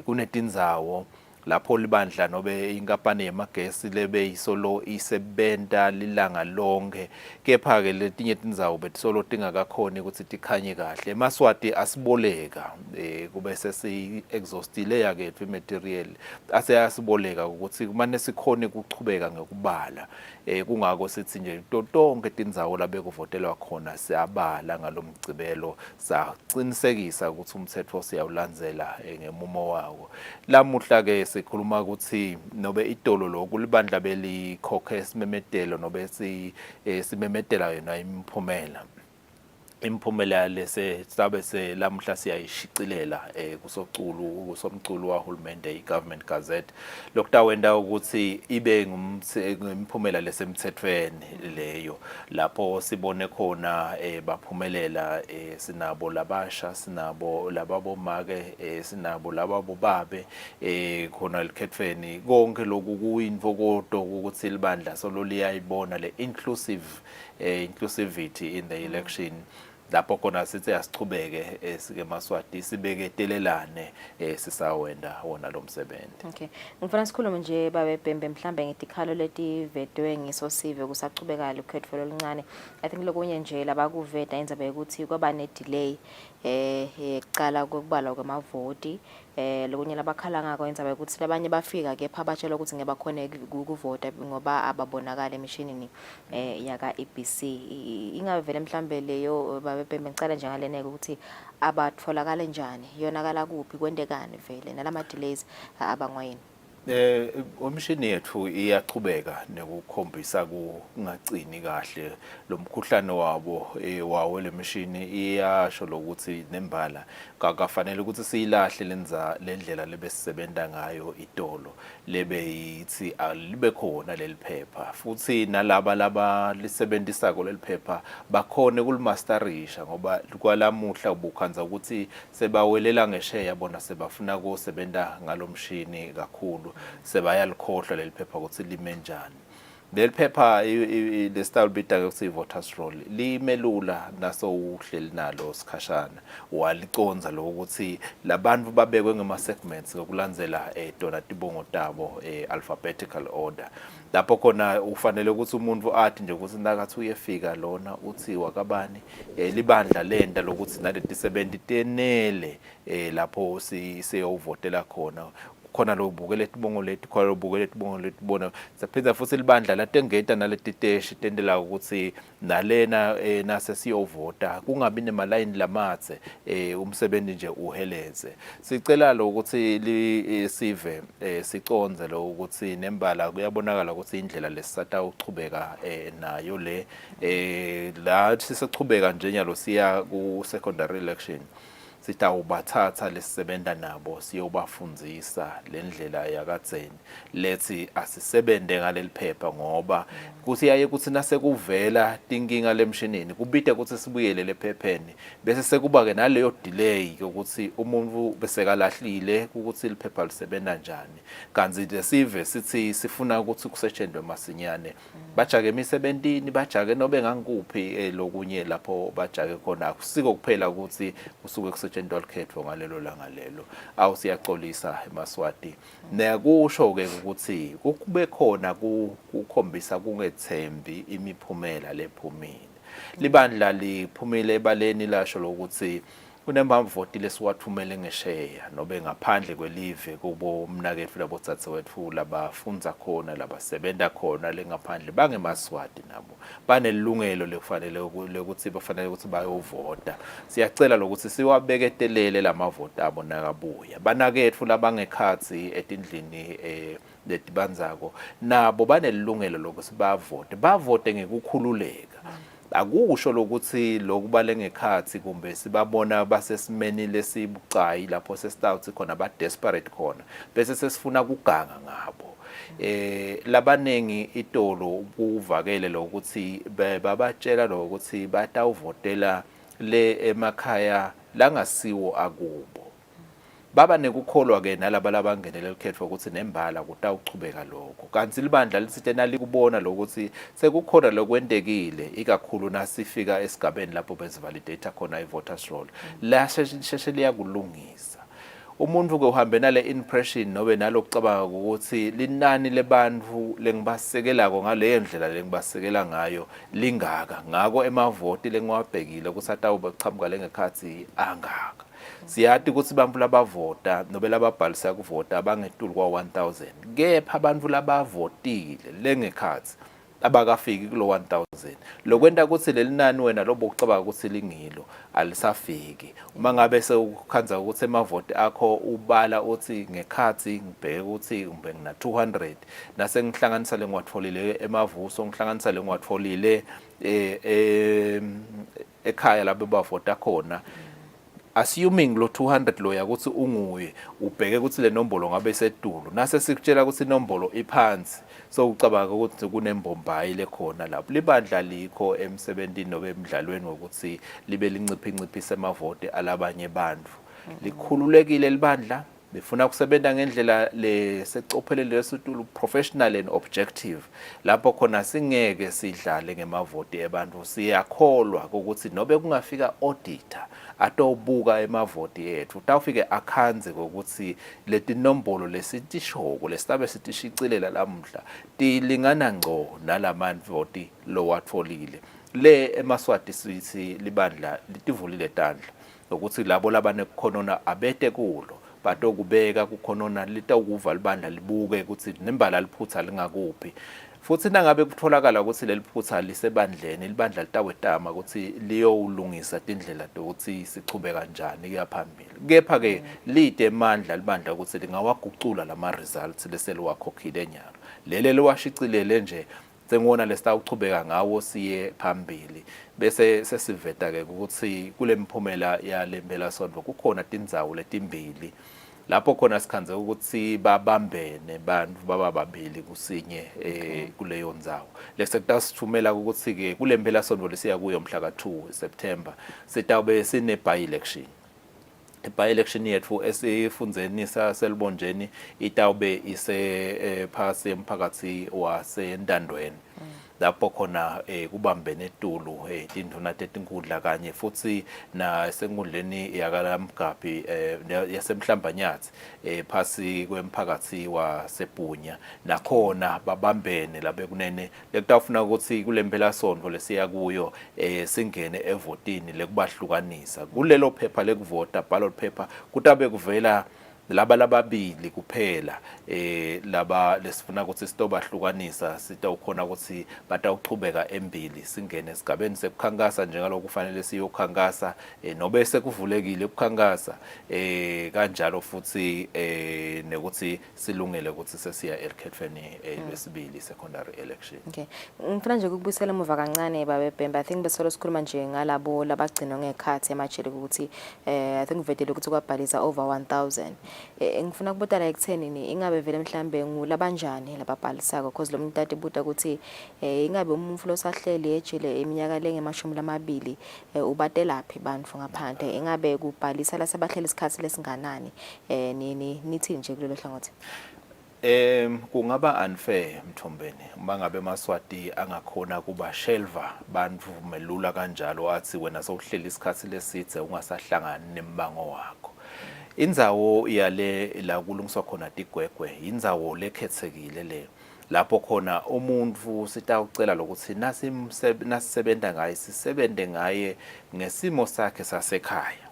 kunetindzawo lapho libandla nobe inkampani yemagesi lebe isolo isebenta lilanga lonke kepha ke letinye tindzawo betisolo tingakakhoni ukuthi tikhanye kahle emaswati asiboleka kube sesi exhaustile yakethu imaterial asiyasiboleka ukuthi kumane sikhone ukuchubeka ngokubala kungako sithi nje tonke tindzawo labe kuvotelwa khona siyabala ngalomgcibelo saqinisekisa ukuthi umthetho siyawulandzela ngemumo wawo lamuhla ke sikhuluma ukuthi nobe itolo lokhu libandla belikhokha isimemetelo nobe simemetela yona imphumela Imphumela lese sabe selamhla siyayishicilela kusomculo wahulumende iGovernment Gazette lokutawenda ukuthi ibe imphumela lesemthethweni leyo lapho sibone khona baphumelela sinabo labasha sinabo lababomake sinabo lababobabe khona likhethweni konke lokhu kuyinvokodo ukuthi libandla solo liyayibona le inclusivity in the election lapho khona sithi asichubeke sike Maswati sibeketelelane sisawenda wona lo msebenzi. Okay. Ngifuna sikhulume nje babe Bhembe mhlambe ngetikhalo letivedwe ngisosive kusachubeka ukhetho loluncane. I think lokunye nje labakuveda indaba ukuthi kwaba ne delay eqala kokubalwa kwamavoti lokunye labakhala ngako indaba ukuthi labanye bafika ke phabatshela ukuthi ngeba khona ukuvota ngoba ababonakala emishinini yaka EBC ingavele mhlambe leyo babe Bhembe ngicela nje ngaleneke ukuthi abatholakala njani yonakala kuphi kwendekani vele nalama delays abangwayini. Umshini yethu iyachubeka nekukhombisa kungacini kahle lo mkhuhlane wawo lemishini iyasho lokuthi nembala akafanele ukuthi siyilahle lendlela lebesisebenta ngayo itolo lebe yithi alibe khona leliphepha futhi nalaba lisebenzisa leliphepha bakhone kulimasterisha ngoba kwalamuhla ubukhanza ukuthi sebawelela ngesheya bona sebafuna kusebenta ngalomshini kakhulu sebayalikhohlwa leliphepha ukuthi lime njani. Leli phepha lesitayile bita ukuthi voters roll limelula naso uhleli nalo sikhashana waliconza lokuthi labantu babekwe ngema segments ngokulandzela dona tibongo tabo alphabetical order lapho khona ufanele ukuthi umuntu athi nje ukuthi nakathi uyefika lona uthi wakabani libandla lenda lokuthi naleti sebendi tenele lapho siyovotela khona khona lo bukele itibongo lethu khona lo bukele itibongo lethu bona saphinda futhi libandla latengeta naletisteshi tendela ukuthi nalena nase siyovota kungabi nemalayini lamathe umsebenzi nje uheleze sicela lo ukuthi sive siconze lo ukuthi nembala kuyabonakala ukuthi indlela lesisata uchubeka nayo le la sisechubeka nje nyalo siya ku secondary election sitawubathatha lesisebenta nabo siyobafundzisa lendlela yakadzeni lethi asisebente ngaleli phepha ngoba kuthi yaye kuthi nasekuvela tinkinga lemshinini kubide ukuthi sibuyele lephepheni bese sekuba ke naleyo delay ukuthi umuntu bese kalahlile ukuthi liphepha lisebenta njani kanzi lesive sithi sifuna ukuthi kusetshenzwe masinyane bajake emisebentini bajake nobe ngangikuphi lokunye lapho bajake khona akusiko kuphela ukuthi kusuke kusetshenzwa likhetho ngalelo langa lelo awusiyaxolisa eMaswati nekusho ke ukuthi kube khona kukhombisa kungethembi imiphumela lephumile libandla liphumile ebaleni lasho lokuthi kunemavoti lesiwathumele ngesheya nobe ngaphandle kwelive kubo mnakethu labo tsatsethu labafundza khona labasebenta khona lengaphandle bangeMaswati nabo banelungelo lekufanele ukuthi bafanele ukuthi bayovota siyacela lokuthi siwabeketelele lamavoti abo nakabuya banakethu labangekhathi etindlini letibandzako nabo banelungelo lokuthi bavote ngekukhululeka akusho lokuthi lokubale ngekhathi kumbe sibabona basesimeni lesibucayi lapho sesitawuthi khona ba desperate khona bese sesifuna kuganga ngabo labanengi itolo kuvakele lokuthi babatshela lokuthi batawuvotela le emakhaya langasiwo akubo baba nekukholwa ke nalabo labangenele likhetho ukuthi nembala kutawuchubeka lokho kanti libandla lisithi nalikubona lokuthi sekukhona lokwendekile ikakhulu nasifika esigabeni lapho bezivalidate khona ivoters roll la sheshe liyakulungisa umuntu ke uhambe nale impression nobe nalokucabanga ukuthi linani lebantu lengibasekelako ngale ndlela lengibasekela ngayo lingaka ngako emavoti lengiwabhekile kusatawu bachamuka lengekhathi angaka siyathi ukuthi abantu labavota nobe lababhalisa ukuvota abangetulu kwa 1000 kepha abantu labavotile lengekhathi abakafiki kulo 1000 lokwenta ukuthi leli nani wena lobokucabanga ukuthi lingilo alisafiki uma ngabe sewukhanza ukuthi emavote akho ubala uthi ngekhathi ngibheke ukuthi ngibhe ngina 200 nase ngihlanganisa lengwatfolile emavuso ngihlanganisa lengwatfolile ekhaya lapho bavota khona assuming lo 200 lo yakuthi unguye ubheke ukuthi le nombolo ngabe sedulu nase sikutshela ukuthi inombolo iphansi so ucabanga ukuthi kunembombayi lekhona lapho libandla likho emsebentini nobe emidlalweni ukuthi libe linciphinciphisa emavote alabanye bantu likhululekile libandla befuna kusebenza ngendlela lesecophelele lesitulo professional and objective lapho khona singeke sidlale ngemavote ebantu siyakholwa ukuthi nobe kungafika auditor atobuka emavote ethu utawufike akhanze ukuthi leti nombolo lesitishoko lesitabe sitishicilela lamhla tilingana ngco nalamavoti lo watfolile le emaswati sithi libandla litivulile tandla ukuthi labo labane kukhonona abete kulo batokubeka kukhonona litawukuva libandla libuke ukuthi nembala liphutha lingakuphi futhi nangabe kutholakala ukuthi leliphutha lisebandleni libandla litawetama ukuthi liyolungisa tindlela ukuthi sichube kanjani kuya phambili kepha ke lide emandla libandla ukuthi lingawagucula lama results leseliwakhokhile enyalo lele liwashicilele nje sengibona lesitawuchubeka ngawo siye phambili bese sesiveta ke ukuthi kule mphumela yale mpelasonto kukhona tindzawo letimbili lapho khona sikhanze ukuthi babambene bantu bababili kusinye kuleyo ndzawo lese kutasithumela ukuthi ke kule mpelasonto lesiya kuyo mhla ka2 September sitawube sine by election by election yethu esifundzeni saselibonjeni itawube ise phasi emphakathi wasendandweni lapho khona kubambene etulu tinduna tetinkundla kanye futhi na senkundleni yakalamgabi yasemhlambanyathi phasi kwemphakathi waseBhunya nakhona babambene labe kunene lekutafuna ukuthi kule mpelasonto lesiya kuyo singene evotini lekubahlukanisa kulelo phepha lekuvota ballot paper kutabe kuvela laba lababili kuphela laba lesifuna ukuthi sitobahlukanisa sitawukhona ukuthi batawuchubeka embili singene esigabeni sekukhankasa njengalo kufanele siyokhankasa nobe sekuvulekile ukukhankasa kanjalo futhi nekuthi silungele ukuthi sesiya elikhethweni lesibili secondary election. Okay, ngifuna nje ukubuyisela emuva kancane babe Bhemba. I think besolo sikhuluma nje ngalabo labagcina ngekhathi emajele ukuthi I think vedele ukuthi kwabhaliza over 1000. Ngifuna ukubuta la ekuthenini ingabe vele mhlambe ngulabanjani lababhalisako because lo muntu adebuta ukuthi ingabe umuntu losahleli ejele iminyaka lengemashumi lamabili ubatelaphi bantu ngaphandle ingabe kubhalisa la sebahleli isikhathi lesinganani nithi nje kulelo hlangothi. Kungaba unfair Mthombeni uma ngabe eMaswati angakhona kuba shelver bantu melula kanjalo athi wena sowuhleli isikhathi lesithe ungasahlangani nembango wakho. Indzawo yale la kulungiswa khona tigwegwe indzawo lekhethekile le lapho khona umuntu sitawucela lokuthi nasisebenta ngaye sisebente ngaye ngesimo sakhe sasekhaya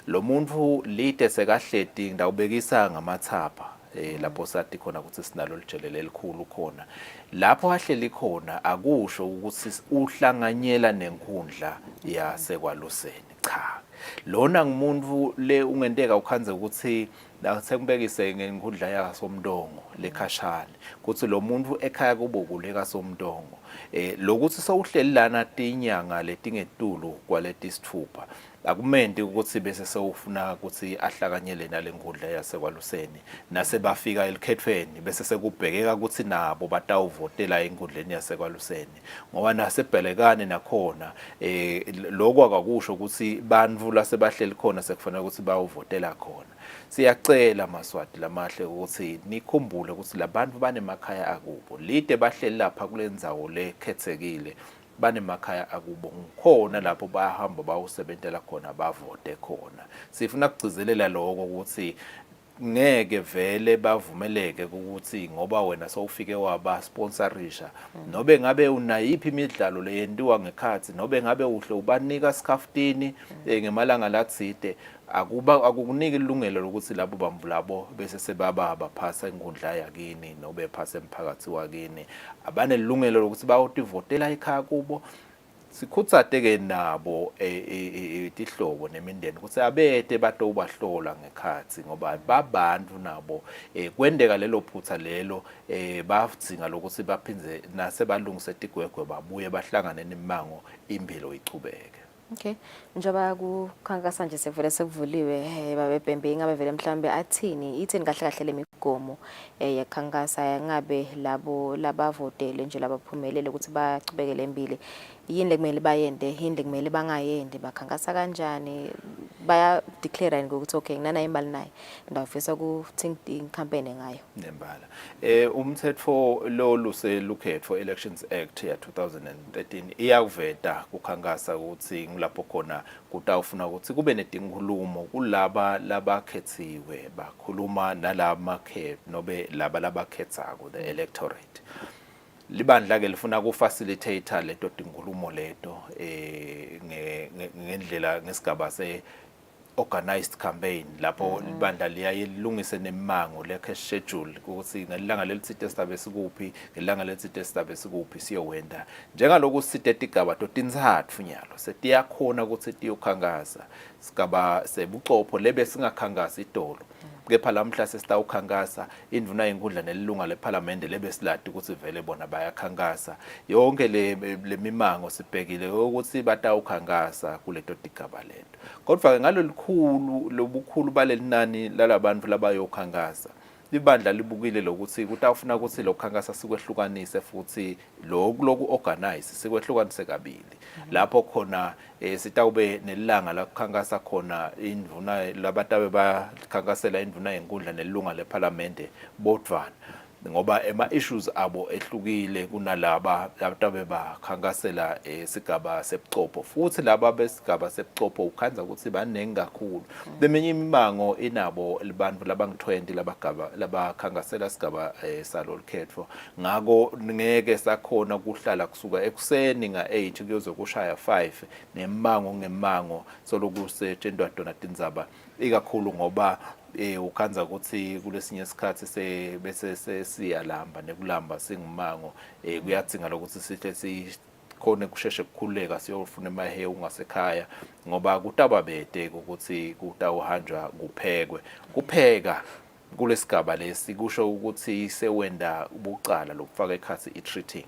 lo muntu lide sekahleti ndawubekisa ngamathapha lapho sathi khona ukuthi sinalo lijelele elikhulu khona lapho ahleli khona akusho ukuthi uhlanganyela nenkundla yasekwaluseni cha lona ngumuntu le ungenteka ukhanze ukuthi sekubekise ngenkundla yakasomndongo lekhashana kuthi lo muntu ekhaya kubo kuleka somndongo lokuthi sowuhleli lana tinyanga letingetulu kwaleti sithupha akumenti ukuthi bese sewufuna ukuthi ahlakanyele nalenkundla yasekwaluseni nase bafika elikhethweni bese sekubhekeka ukuthi nabo batawuvotela enkundleni yasekwaluseni ngoba nasebhelekane nakhona lokho akakusho ukuthi bantu lasebahleli khona sekufanele ukuthi bawuvotela khona siyacela Maswati lamahle ukuthi nikhumbule ukuthi labantu banemakhaya akubo lide bahleli lapha kulendzawo lekhethekile banemakhaya akubo ngikhona lapho bayahamba bawusebentela khona bavote khona sifuna ukugcizelela lokho ukuthi ngeke vele bavumeleke ukuthi ngoba wena sowufike waba sponsorisha nobe ngabe unayiphi imidlalo leyentiwa ngekhathi nobe ngabe uhle ubanika skaftini ngemalanga latsite akukuniki ilungelo lokuthi labo bambu labo bese sebaba baphasa inkundla yakini nobe phasa emphakathi wakini abanelungelo lokuthi bayotivotela ekhaya kubo sikhutsate-ke nabo tihlobo nemindeni ukuthi abete batobahlola ngekhathi ngoba babantu nabo kwendeka lelo phutha lelo badzinga lokuthi baphindze nasebalungise tigwegwe babuye bahlangane nemango impilo ichubeke. Okay, njoba kukhankasa nje sevele sekuvuliwe babebhembe ingabe vele mhlambe ithini kahle kahle lemigomo yakhankasa ngabe labo labavotele nje labaphumelele ukuthi bachubekele empilo yini lekumele bayende yini lekumele bangayendi bakhankasa kanjani baya declare ngokuthi okay nginana imali nayo ndafisa ukuthinta incampaign ngayo nembala umthetho lo luselukhetho Elections Act ya 2013 iyakuveta kukhankasa ukuthi ngilapho khona kutawufuna ukuthi kube netinkhulumo kulaba labakhethiwe bakhuluma nalamakhe nobe laba labakhethako the electorate libandla ke lifuna kufacilitate leto tinkhulumo leto ngendlela ngesigaba organized campaign lapho libandla liyayilungise nemango lekhe schedule ukuthi ngelanga lelitsite sizabe sikuphi ngelanga lelitsite sizabe sikuphi siyowenda njengaloku site tigaba totintsatfu nyalo setiyakhona ukuthi tiyokhankasa sigaba sebuchopho lebe singakhankasa itolo kepha lamhla sesitawukhankasa indvuna yenkundla nelilunga leParliament lebe silati ukuthi vele bona bayakhankasa yonke lemimango sibhekile ukuthi batawukhankasa kuleto tigaba lento kodwa ngalo lobukhulu balelinani lalabantu labayokhankasa libandla libukile lokuthi kutawufuna ukuthi lokhankasa sikwehlukanise futhi lokhu organize sikwehlukanise kabili lapho khona sitawube nelanga la kukhankasa khona indvuna labatabe bakhankasela indvuna yenkundla nelunga leParliament bodwana ngoba issues abo ehlukile kunalaba abatabe bakhankasela isigaba sebuchopho futhi laba besigaba sebuchopho ukhanza ukuthi banengi kakhulu bemenye imimango inabo libantu labangi-20 labakhankasela isigaba salolukhetho ngako ngeke sakhona kuhlala kusuka ekuseni nga-8 kuyoze kushaya 5 nemango ngemango solokusetshenzwa dona tindzaba ikakhulu ngoba ukhanza ukuthi kulesinye isikhathi bese siyalamba nekulamba singumango kuyadzinga lokuthi sihle sikhone kusheshe kukhuleka siyofuna emahewu ngasekhaya ngoba kutababete ukuthi kutawuhanjwa kupheka kulesigaba lesi kusho ukuthi sewenda ubucala lokufaka ekhathi i-treating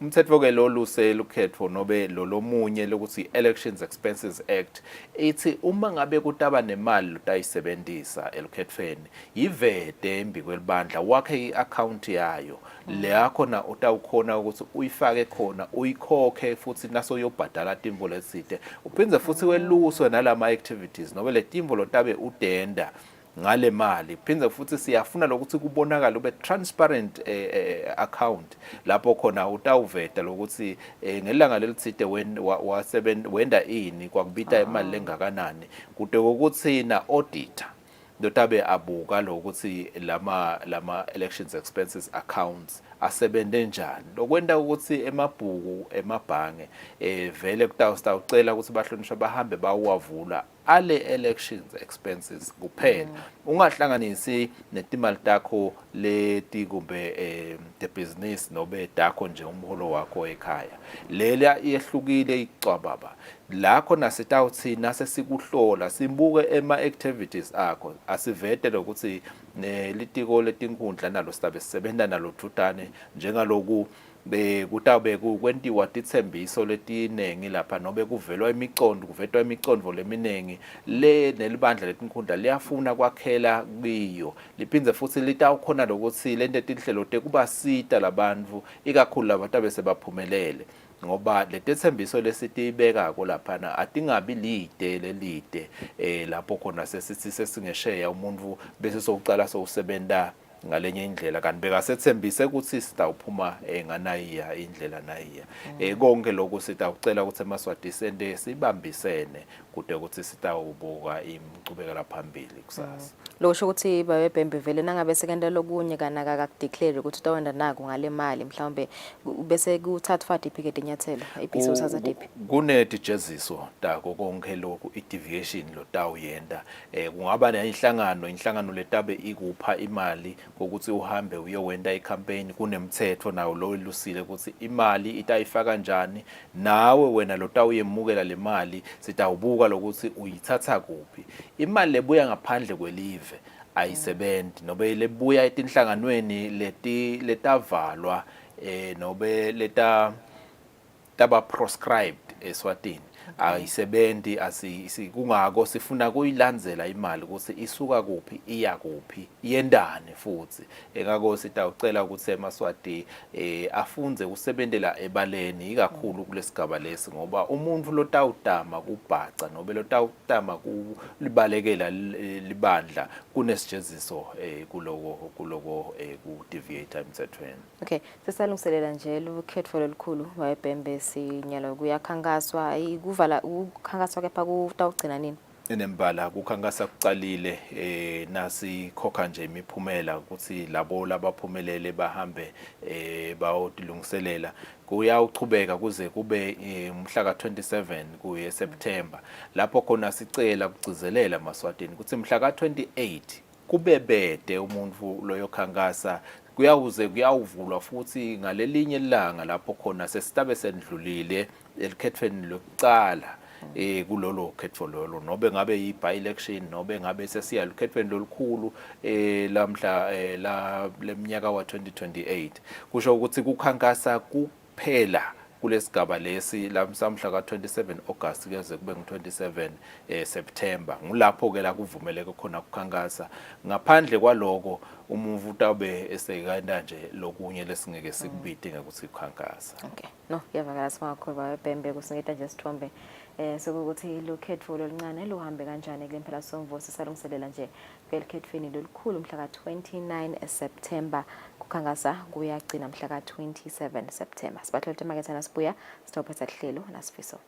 umthetho ke lo luselukhetho nobe lomunye lokuthi Elections Expenses Act ithi uma ngabe kutaba nemali utayisebenzisa elukhethweni yivete embi kwelibandla wakhe iaccount yayo leyakho na utawukhona ukuthi uyifake khona uyikhokhe futhi naso yobhadala timvo leside uphindze futhi weluswe nalama activities nobe le timvo lotabe udenda ngale mali phinze futhi siyafuna lokuthi kubonakala ube transparent account lapho khona utawuveta lokuthi ngelanga lelitsite wenda ini kwakubita imali lengakanani kude ukuthi na auditor dotabe abuka lokuthi lama elections expenses accounts asebende njani lokwenda ukuthi emabhuku emabhange vele kutawucela ukuthi bahlonishwa bahambe bawavula ale elections expenses kuphela ungahlanganisi netimali takho leti kumbe the business nobe takho nje umholo wakho ekhaya lela iyehlukile icwababa lakho nasitawuthi nasesikuhlola simbuke ema activities akho asivete lokuthi litiko letinkundla nalo sizabe sisebenza nalo thutane njengaloku kutawube kwentiwa tithembiso letinengi lapha nobe kuvetwa imicondvo leminengi le nelibandla letinkundla liyafuna kwakhela kuyo liphindze futhi litawukhona lokuthi lento tinhlelo tekubasita labantu ikakhulu labatabe sebaphumelele ngoba letethembiso lesitibekako laphana atingabi lelide lapho khona sesithi sesingesheya umuntu bese sokucala sowusebenta ngalenye indlela kanti bekasethembise ukuthi sitawuphuma nganayiya indlela nayiya konke lokho sitawucela ukuthi eMaswati sente sibambisene kude ukuthi sitawubuka imicubekela phambili kusasa. Losho ukuthi babebhembe vele nangabe sekende lokunye kanaka akudeclare ukuthi utawenda naku ngale mali mhlawumbe bese kuthathwa diphi ke inyathelo ibhiso usasa diphi kune dijeziso tako konke lokhu i-deviation lo tawuyenda kungaba inhlangano letabe ikupha imali ukuthi uhambe uyowenda icampaign kunemthetho nawo lo lusile ukuthi imali itayifaka kanjani nawe wena lo tawuyemukela le mali sitawubuka lokuthi uyithatha kuphi imali lebuya ngaphandle kwelive ayisebenzi nobe lebuya etinhlanganweni letavalwa nobe taba proscribed Eswatini ayisebenzi kungako sifuna kuyilandzela imali ukuthi isuka kuphi iya kuphi yendane futhi engako sitawucela ukuthi eMaswati afunze kusebenzela ebaleni ikakhulu kulesigaba lesi ngoba umuntu lotawutama kubhaca nobe lotawutama kulibalekela libandla kunesijeziso kuloko ku deviate emthethweni. Okay, sisalungiselela nje ukhetho lolukhulu wayebhembe sinyalo kuyakhangaswa kuvala ukhangaswa kepha kutawugcina nini enembala kukhankasa kucalile nasi khokha nje imiphumela ukuthi labo labaphumelele bahambe bayodilungiselela kuyawuchubeka kuze kube umhla ka27 kuye September lapho khona sicela kugcizelela eMaswatini ukuthi mhla ka28 kube bede umuntu loyo khankasa kuyawuvulwa futhi ngalelinye ilanga lapho khona sesitabe sendlulile elikhethweni lokucala kulolo khetho lolo nobe ngabe yi-by election nobe ngabe sesiya lukhethweni lolukhulu lamhla leminyaka wa2028 kusho ukuthi kukhankasa kuphela kulesigaba lesi lamhla ka27 August kuze kube ngu27 September ngulapho ke la kuvumeleke khona kukhankasa ngaphandle kwaloko umuntu utabe esekanda nje lokunye lesingeke sikubide ngokuthi ukhankasa. Okay no yavakala simakho babembe kusingeta nje sithombe sokuthi lokhetho loluncane luhambe kanjani kule mphela somvo sisalungiselela nje kwelikhethweni lolukhulu mhla ka29 September kukhankasa kuyagcina mhla ka27 September sibathole emakethana sibuya sitophetha hlelo nasifiso.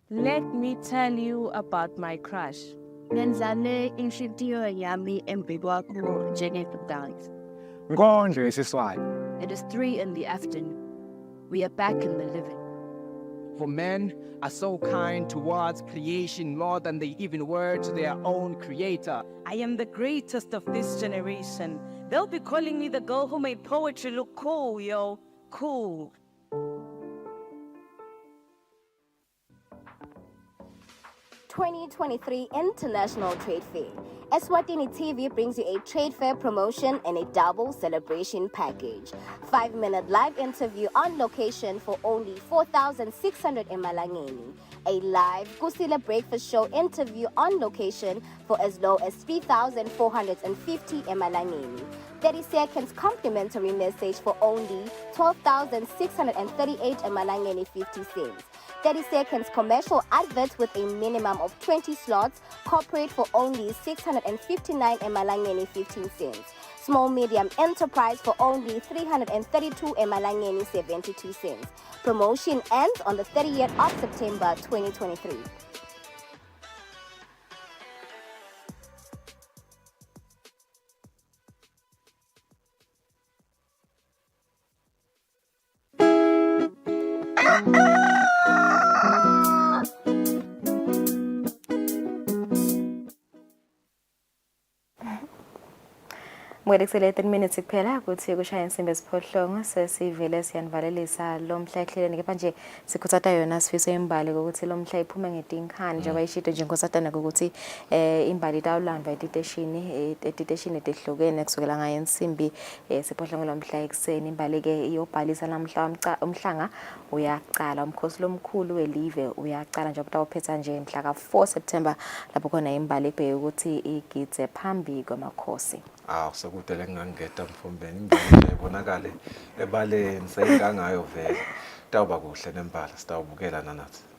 Let me tell you about my crush. Ngenzane inhliziyo yami embi kwakho njengekudala. Nkondlo yesiswati. It is 3 in the afternoon. We are back in the living. For men are so kind towards creation more than they even were to their own creator. I am the greatest of this generation. They'll be calling me the girl who made poetry look cool, yo. Cool. '23 International Trade Fair. Eswatini TV brings you a trade fair promotion and a double celebration package. 5-minute live interview on location for only 4,600 emalangeni. A live Kusile breakfast show interview on location for as low as 3,450 emalangeni. 30 seconds complimentary message for only 12,638 emalangeni 50 cents. 30 seconds commercial advert with a minimum of 20 slots, corporate for only 659 emalangeni 15 cents. Small medium enterprise for only 332 emalangeni 72 cents. Promotion ends on the 30th of September 2023. Mwedeksele 10 minutes kuphela kuthi kushaya insimbi esiphohlongo sesivele siyanivalelisa lo mhla ehleleni kepha nje sikhuthatha yona sifiso imbali ukuthi lo mhla iphume ngedinkani njengoba ishito nje nkosatana ukuthi imbali itawulandwa etiteshini etehlukene kusukela ngayo insimbi siphohlongo lo mhla ekseni imbali ke iyobhalisa namhla umhlanga uyaqala umkhosi lomkhulu welive uyaqala nje utawuphetha nje mhla ka4 September lapho khona imbali ebheke ukuthi igidze phambi kwamakhosi. Sekudele ngangeta mfombeni imbali nje ibonakale ebaleni sayingangayo vele Sitawuba kuhle nembala, sitawubukela nanathi.